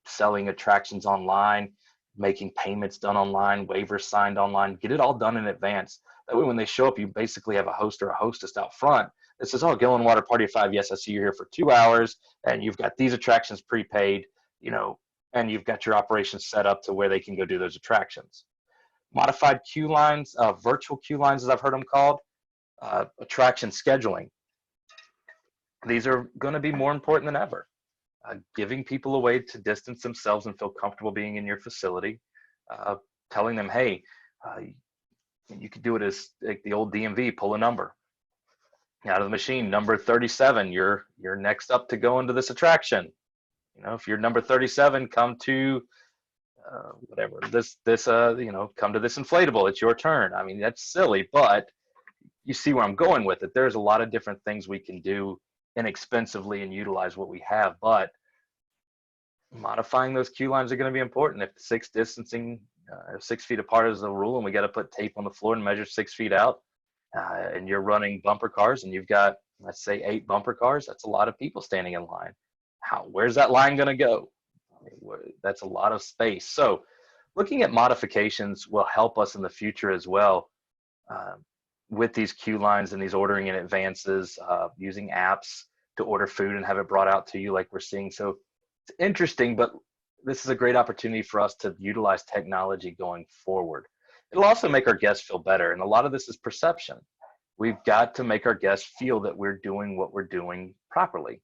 Selling attractions online, making payments done online, waivers signed online, get it all done in advance. That way when they show up, you basically have a host or a hostess out front that says, oh, Gillenwater Party of 5, yes, I see you're here for 2 hours and you've got these attractions prepaid, you know, and you've got your operations set up to where they can go do those attractions. Modified queue lines, virtual queue lines, as I've heard them called, attraction scheduling. These are going to be more important than ever. Giving people a way to distance themselves and feel comfortable being in your facility, telling them, hey, you could do it as like the old DMV, pull a number out of the machine, number 37, you're next up to go into this attraction. You know, if you're number 37, come to whatever, this you know, come to this inflatable, it's your turn. I mean, that's silly, but you see where I'm going with it. There's a lot of different things we can do inexpensively and utilize what we have, but modifying those queue lines are going to be important. If 6 distancing, 6 feet apart is the rule, and we got to put tape on the floor and measure 6 feet out, and you're running bumper cars and you've got, let's say, 8 bumper cars, that's a lot of people standing in line. Where's that line going to go? I mean, that's a lot of space. So looking at modifications will help us in the future as well, with these queue lines and these ordering in advances, using apps to order food and have it brought out to you like we're seeing. So it's interesting, but this is a great opportunity for us to utilize technology going forward. It'll also make our guests feel better. And a lot of this is perception. We've got to make our guests feel that we're doing what we're doing properly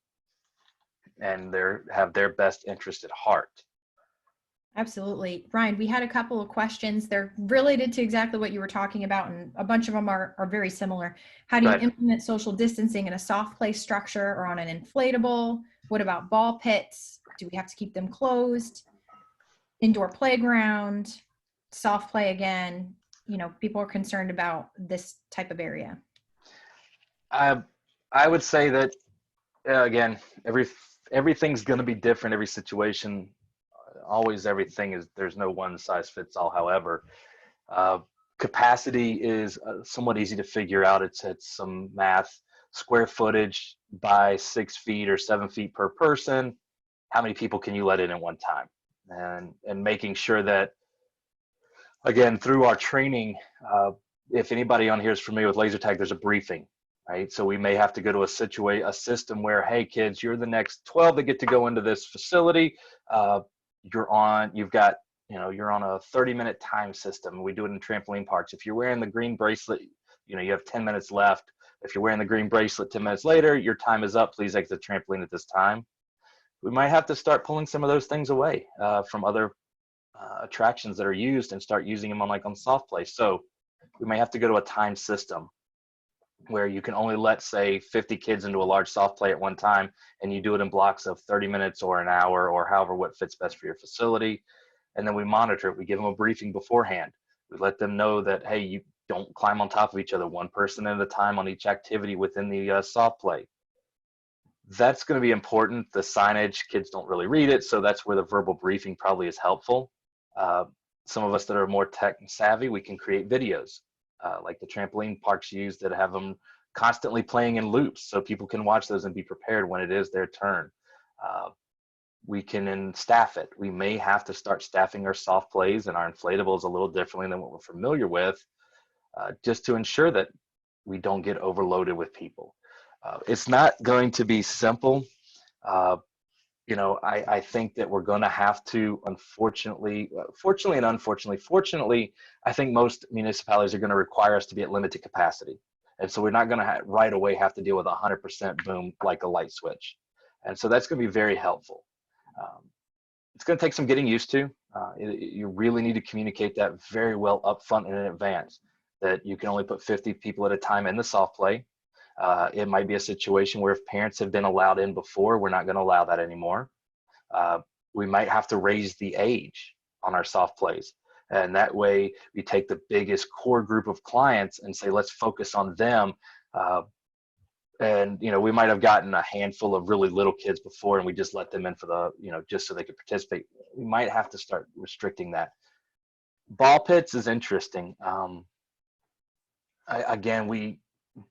and have their best interest at heart. Absolutely. Ryan, we had a couple of questions. They're related to exactly what you were talking about, and a bunch of them are very similar. How do you implement social distancing in a soft play structure or on an inflatable? What about ball pits? Do we have to keep them closed? Indoor playground, soft play again? You know, people are concerned about this type of area. I would say that, again, everything's going to be different. Every situation, always everything is, there's no one size fits all. However, capacity is somewhat easy to figure out. It's some math, square footage by 6 feet or 7 feet per person. How many people can you let in at one time? And making sure that, again, through our training, if anybody on here is familiar with laser tag, there's a briefing, right? So we may have to go to a system where, hey kids, you're the next 12 that get to go into this facility. You're on a 30-minute time system. We do it in trampoline parks. If you're wearing the green bracelet, you have 10 minutes left. If you're wearing the green bracelet 10 minutes later, your time is up. Please exit the trampoline at this time. We might have to start pulling some of those things away from other attractions that are used and start using them on soft play. So we may have to go to a time system where you can only let, say, 50 kids into a large soft play at one time, and you do it in blocks of 30 minutes or an hour or however what fits best for your facility. And then we monitor it. We give them a briefing beforehand. We let them know that, hey, you don't climb on top of each other, one person at a time on each activity within the soft play. That's going to be important. The signage, kids don't really read it, so that's where the verbal briefing probably is helpful. Some of us that are more tech savvy, we can create videos like the trampoline parks use that have them constantly playing in loops so people can watch those and be prepared when it is their turn. We can staff it. We may have to start staffing our soft plays and our inflatables a little differently than what we're familiar with, just to ensure that we don't get overloaded with people. It's not going to be simple. I think that we're going to have to, fortunately, I think most municipalities are going to require us to be at limited capacity. And so we're not going to right away have to deal with 100% boom like a light switch. And so that's going to be very helpful. It's going to take some getting used to. You really need to communicate that very well upfront and in advance, that you can only put 50 people at a time in the soft play. It might be a situation where if parents have been allowed in before, we're not going to allow that anymore. We might have to raise the age on our soft plays. And that way we take the biggest core group of clients and say, let's focus on them. And we might have gotten a handful of really little kids before and we just let them in for the, just so they could participate. We might have to start restricting that. Ball pits is interesting.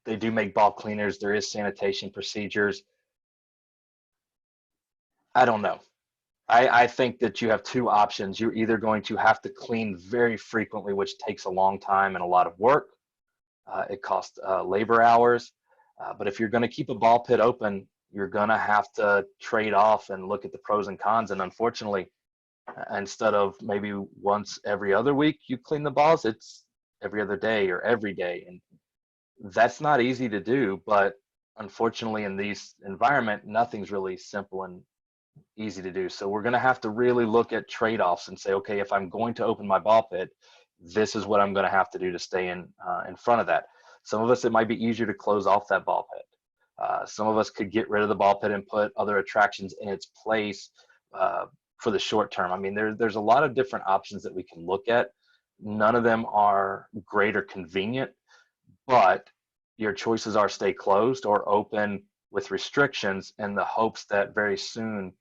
They do make ball cleaners. There is sanitation procedures. I don't know. I think that you have two options. You're either going to have to clean very frequently, which takes a long time and a lot of work. It costs labor hours. But if you're going to keep a ball pit open, you're going to have to trade off and look at the pros and cons. And unfortunately, instead of maybe once every other week you clean the balls, it's every other day or every day. And that's not easy to do. But unfortunately, in this environment, nothing's really simple and easy to do. So we're going to have to really look at trade-offs and say, okay, if I'm going to open my ball pit, this is what I'm going to have to do to stay in front of that. Some of us, it might be easier to close off that ball pit. Some of us could get rid of the ball pit and put other attractions in its place for the short term. I mean, there's a lot of different options that we can look at. None of them are great or convenient, but your choices are stay closed or open with restrictions in the hopes that very soon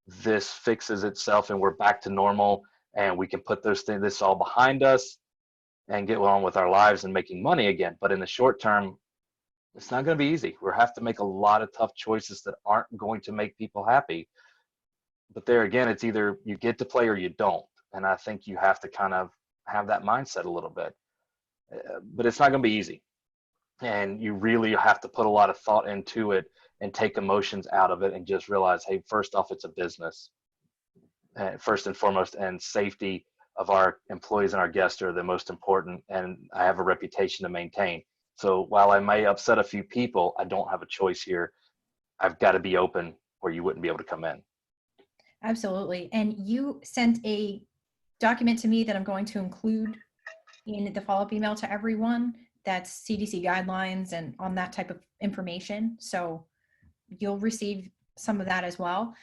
this fixes itself and we're back to normal and we can put this all behind us and get on with our lives and making money again. But in the short term, it's not going to be easy. We'll have to make a lot of tough choices that aren't going to make people happy. But there again, it's either you get to play or you don't. And I think you have to kind of have that mindset a little bit. But it's not going to be easy. And you really have to put a lot of thought into it and take emotions out of it and just realize, hey, first off, it's a business. First and foremost, and safety of our employees and our guests are the most important, and I have a reputation to maintain. So while I may upset a few people, I don't have a choice here. I've got to be open or you wouldn't be able to come in. Absolutely. And you sent a document to me that I'm going to include in the follow-up email to everyone. That's CDC guidelines and on that type of information. So you'll receive some of that as well.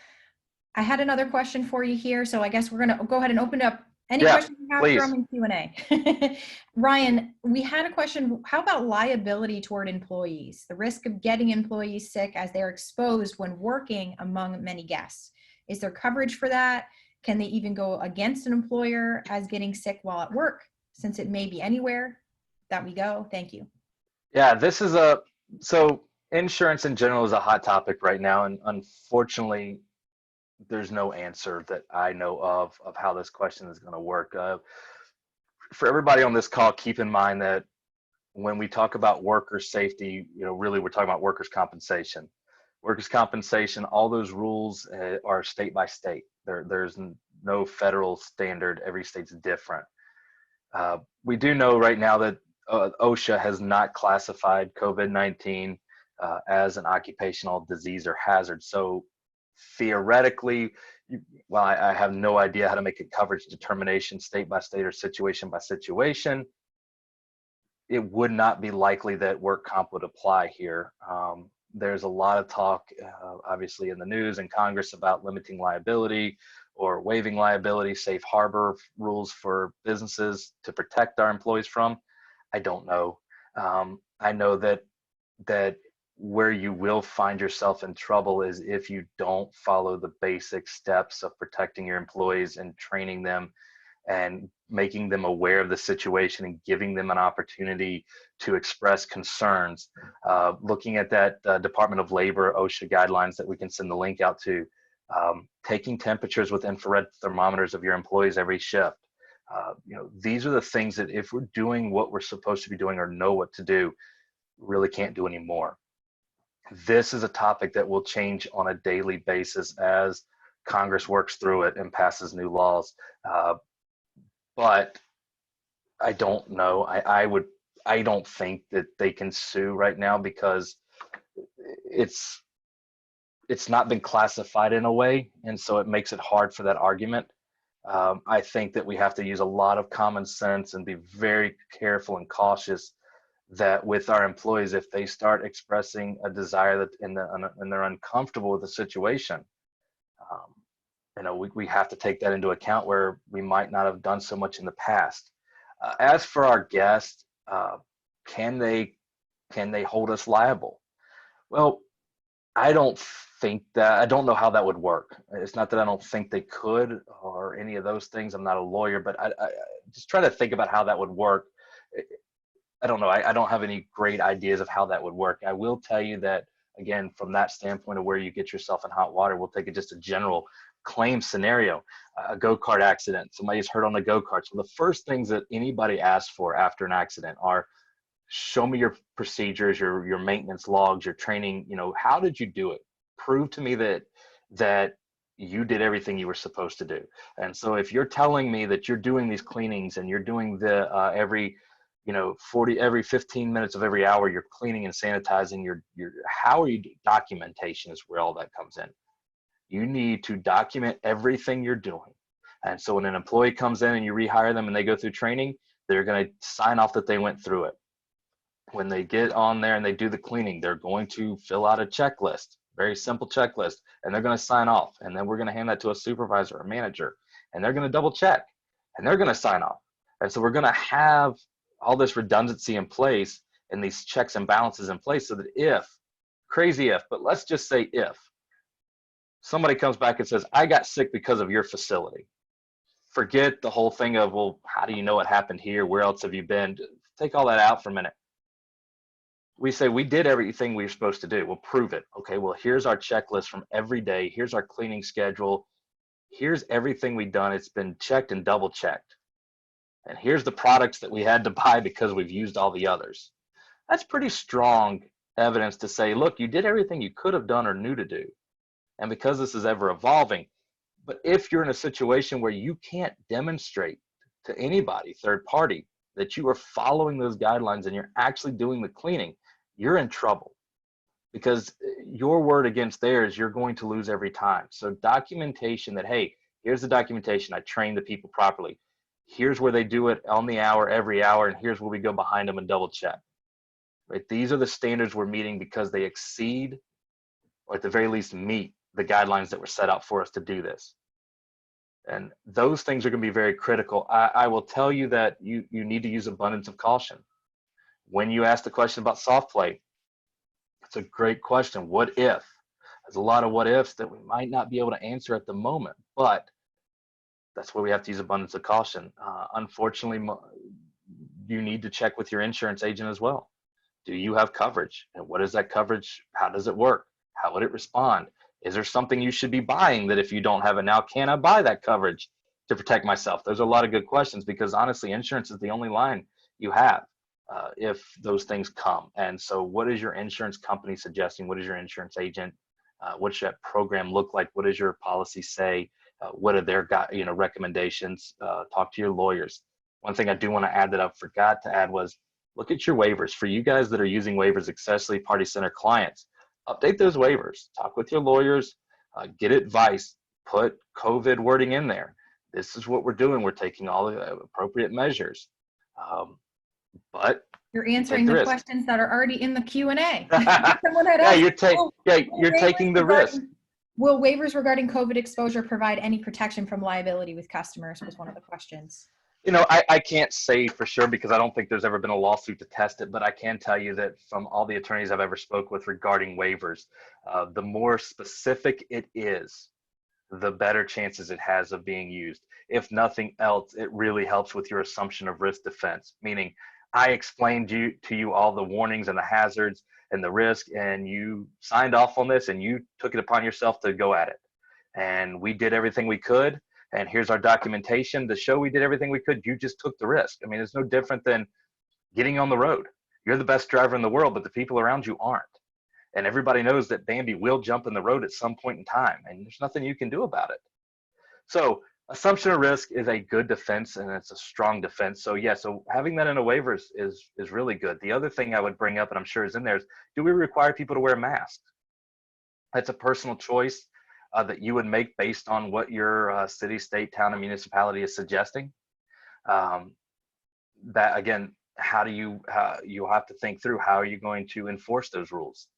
I had another question for you here. So I guess we're going to go ahead and open up any questions you have from in Q&A. Ryan, we had a question. How about liability toward employees? The risk of getting employees sick as they're exposed when working among many guests. Is there coverage for that? Can they even go against an employer as getting sick while at work, since it may be anywhere that we go? Thank you. Yeah, so insurance in general is a hot topic right now. And unfortunately, there's no answer that I know of how this question is going to work. for everybody on this call, keep in mind that when we talk about worker safety, really we're talking about workers' compensation. Workers' compensation, all those rules are state by state. There's no federal standard. Every state's different. We do know right now that OSHA has not classified COVID-19 as an occupational disease or hazard. So theoretically, well, I have no idea how to make a coverage determination state by state or situation by situation. It would not be likely that work comp would apply here. There's a lot of talk, obviously, in the news and Congress about limiting liability or waiving liability, safe harbor rules for businesses to protect our employees from. I don't know. I know that where you will find yourself in trouble is if you don't follow the basic steps of protecting your employees and training them and making them aware of the situation and giving them an opportunity to express concerns. Looking at that Department of Labor OSHA guidelines that we can send the link out to, taking temperatures with infrared thermometers of your employees every shift. These are the things that if we're doing what we're supposed to be doing or know what to do, really can't do anymore. This is a topic that will change on a daily basis as Congress works through it and passes new laws. But I don't know. I don't think that they can sue right now because it's not been classified in a way, and so it makes it hard for that argument. I think that we have to use a lot of common sense and be very careful and cautious that with our employees, if they start expressing a desire that and they're uncomfortable with the situation, we have to take that into account where we might not have done so much in the past. As for our guests, can they hold us liable? Well, I don't know how that would work. It's not that I don't think they could or any of those things. I'm not a lawyer, but I just try to think about how that would work. I don't know. I don't have any great ideas of how that would work. I will tell you that, again, from that standpoint of where you get yourself in hot water, we'll take it just a general claim scenario, a go-kart accident. Somebody's hurt on a go-kart. So the first things that anybody asks for after an accident are, show me your procedures, your maintenance logs, your training. How did you do it? Prove to me that you did everything you were supposed to do. And so if you're telling me that you're doing these cleanings and you're doing the every 15 minutes of every hour, you're cleaning and sanitizing how are you documentation is where all that comes in. You need to document everything you're doing. And so when an employee comes in and you rehire them and they go through training, they're going to sign off that they went through it. When they get on there and they do the cleaning, they're going to fill out a checklist, very simple checklist, and they're going to sign off. And then we're going to hand that to a supervisor or manager, and they're going to double check, and they're going to sign off. And so we're going to have all this redundancy in place and these checks and balances in place so that but let's just say if somebody comes back and says, I got sick because of your facility. Forget the whole thing of, well, how do you know what happened here? Where else have you been? Take all that out for a minute. We say we did everything we were supposed to do. We'll prove it. Okay, well, here's our checklist from every day. Here's our cleaning schedule. Here's everything we've done. It's been checked and double checked. And here's the products that we had to buy because we've used all the others. That's pretty strong evidence to say, look, you did everything you could have done or knew to do. And because this is ever evolving, but if you're in a situation where you can't demonstrate to anybody, third party, that you are following those guidelines and you're actually doing the cleaning, you're in trouble because your word against theirs, you're going to lose every time. So documentation that, hey, here's the documentation. I trained the people properly. Here's where they do it on the hour, every hour, and here's where we go behind them and double check. Right? These are the standards we're meeting because they exceed, or at the very least meet, the guidelines that were set out for us to do this. And those things are going to be very critical. I will tell you that you need to use abundance of caution. When you ask the question about soft play, it's a great question. What if? There's a lot of what ifs that we might not be able to answer at the moment, but that's where we have to use abundance of caution. Unfortunately, you need to check with your insurance agent as well. Do you have coverage? And what is that coverage? How does it work? How would it respond? Is there something you should be buying that if you don't have it now, can I buy that coverage to protect myself? Those are a lot of good questions, because honestly, insurance is the only line you have if those things come. And so what is your insurance company suggesting? What is your insurance agent? What should that program look like? What does your policy say? What are their recommendations? Talk to your lawyers. One thing I do want to add that I forgot to add was, look at your waivers. For you guys that are using waivers, especially party center clients, update those waivers. Talk with your lawyers, get advice, put COVID wording in there. This is what we're doing. We're taking all the appropriate measures. But you're answering the questions that are already in the Q&A. Yeah, you're taking the risk. Will waivers regarding COVID exposure provide any protection from liability with customers, was one of the questions. I can't say for sure, because I don't think there's ever been a lawsuit to test it, but I can tell you that from all the attorneys I've ever spoke with regarding waivers, the more specific it is, the better chances it has of being used. If nothing else, it really helps with your assumption of risk defense, meaning I explained to you all the warnings and the hazards and the risk, and you signed off on this and you took it upon yourself to go at it. And we did everything we could. And here's our documentation to show we did everything we could. You just took the risk. I mean, it's no different than getting on the road. You're the best driver in the world, but the people around you aren't. And everybody knows that Bambi will jump in the road at some point in time, and there's nothing you can do about it. So assumption of risk is a good defense, and it's a strong defense. So yeah, so having that in a waiver is really good. The other thing I would bring up, and I'm sure is in there, is, do we require people to wear masks? That's a personal choice that you would make based on what your city, state, town, and municipality is suggesting. That again, how do you have to think through, how are you going to enforce those rules?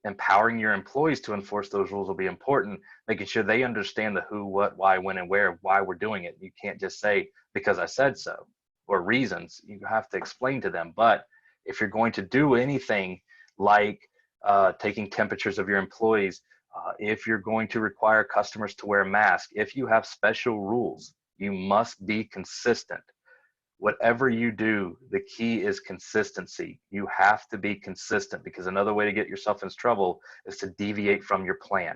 Empowering your employees to enforce those rules will be important, making sure they understand the who, what, why, when, and where, why we're doing it. You can't just say, because I said so, or reasons. You have to explain to them. But if you're going to do anything like taking temperatures of your employees, if you're going to require customers to wear masks, if you have special rules, you must be consistent. Whatever you do, the key is consistency. You have to be consistent, because another way to get yourself in trouble is to deviate from your plan.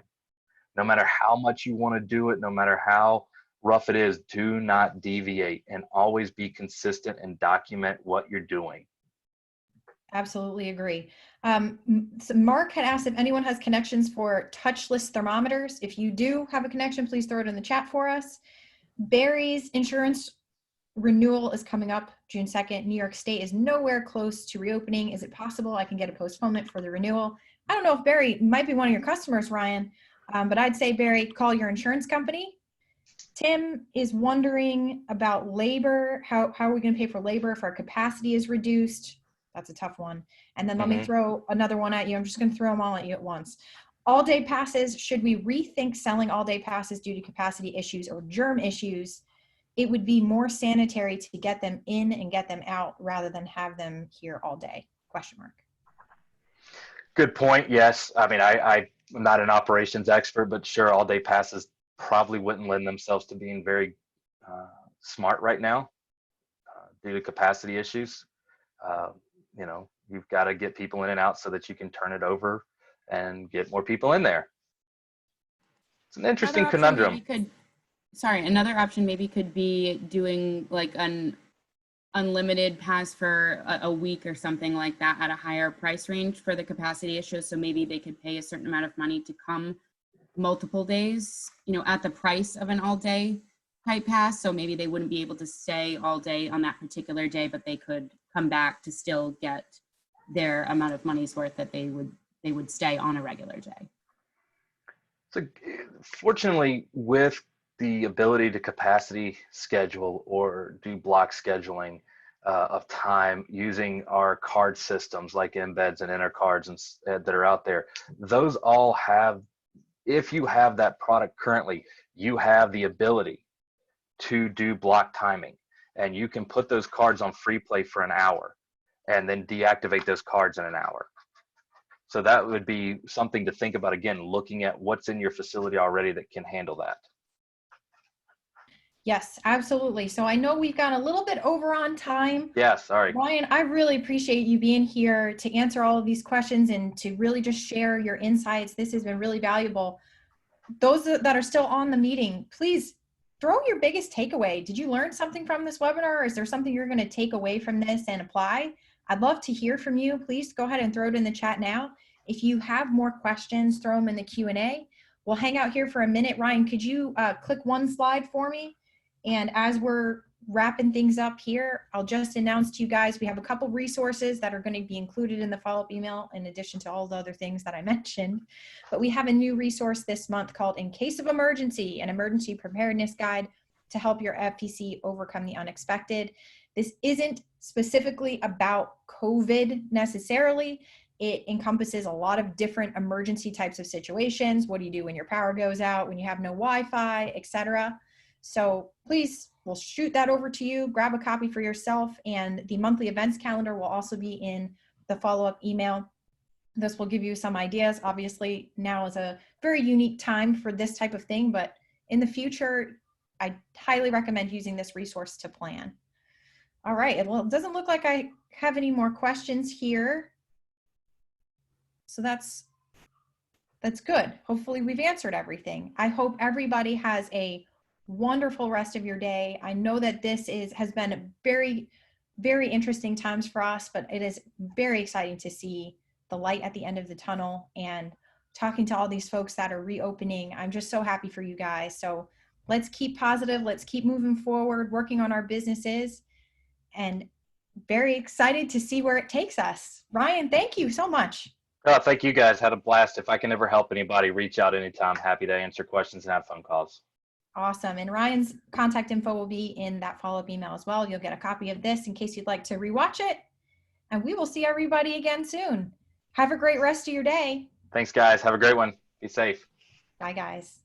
No matter how much you want to do it, no matter how rough it is, do not deviate, and always be consistent and document what you're doing. Absolutely agree. So Mark had asked if anyone has connections for touchless thermometers. If you do have a connection, please throw it in the chat for us. Barry's insurance renewal is coming up June 2nd. New York State is nowhere close to reopening. Is it possible I can get a postponement for the renewal? I don't know if Barry might be one of your customers, Ryan, but I'd say, Barry, call your insurance company. Tim is wondering about labor. How are we going to pay for labor if our capacity is reduced? That's a tough one. And then let me throw another one at you. I'm just going to throw them all at you at once. All-day passes. Should we rethink selling all-day passes due to capacity issues or germ issues? It would be more sanitary to get them in and get them out rather than have them here all day, ? Good point. Yes. I mean, I'm not an operations expert, but sure, all-day passes probably wouldn't lend themselves to being very smart right now due to capacity issues. You've got to get people in and out so that you can turn it over and get more people in there. It's an interesting conundrum. Another option maybe could be doing like an unlimited pass for a week or something like that at a higher price range for the capacity issues. So maybe they could pay a certain amount of money to come multiple days, at the price of an all-day type pass. So maybe they wouldn't be able to stay all day on that particular day, but they could come back to still get their amount of money's worth that they would stay on a regular day. So fortunately, with the ability to capacity schedule or do block scheduling of time using our card systems like embeds and intercards and that are out there, those all have, if you have that product currently, you have the ability to do block timing, and you can put those cards on free play for an hour and then deactivate those cards in an hour. So that would be something to think about, again, looking at what's in your facility already that can handle that. Yes, absolutely. So I know we've gone a little bit over on time. Yeah, sorry. Ryan, I really appreciate you being here to answer all of these questions and to really just share your insights. This has been really valuable. Those that are still on the meeting, please throw your biggest takeaway. Did you learn something from this webinar? Or is there something you're going to take away from this and apply? I'd love to hear from you. Please go ahead and throw it in the chat now. If you have more questions, throw them in the Q&A. We'll hang out here for a minute. Ryan, could you click one slide for me? And as we're wrapping things up here, I'll just announce to you guys, we have a couple resources that are going to be included in the follow-up email in addition to all the other things that I mentioned. But we have a new resource this month called In Case of Emergency, an emergency preparedness guide to help your FEC overcome the unexpected. This isn't specifically about COVID necessarily. It encompasses a lot of different emergency types of situations. What do you do when your power goes out, when you have no Wi-Fi, etc. So please, we'll shoot that over to you. Grab a copy for yourself, and the monthly events calendar will also be in the follow-up email. This will give you some ideas. Obviously, now is a very unique time for this type of thing, but in the future, I highly recommend using this resource to plan. All right, well, it doesn't look like I have any more questions here. So that's good. Hopefully we've answered everything. I hope everybody has a wonderful rest of your day. I know that this has been very, very interesting times for us, but it is very exciting to see the light at the end of the tunnel and talking to all these folks that are reopening. I'm just so happy for you guys. So let's keep positive. Let's keep moving forward, working on our businesses, and very excited to see where it takes us. Ryan, thank you so much. Oh, thank you guys. Had a blast. If I can ever help anybody, reach out anytime. Happy to answer questions and have phone calls. Awesome. And Ryan's contact info will be in that follow-up email as well. You'll get a copy of this in case you'd like to rewatch it. And we will see everybody again soon. Have a great rest of your day. Thanks, guys. Have a great one. Be safe. Bye, guys.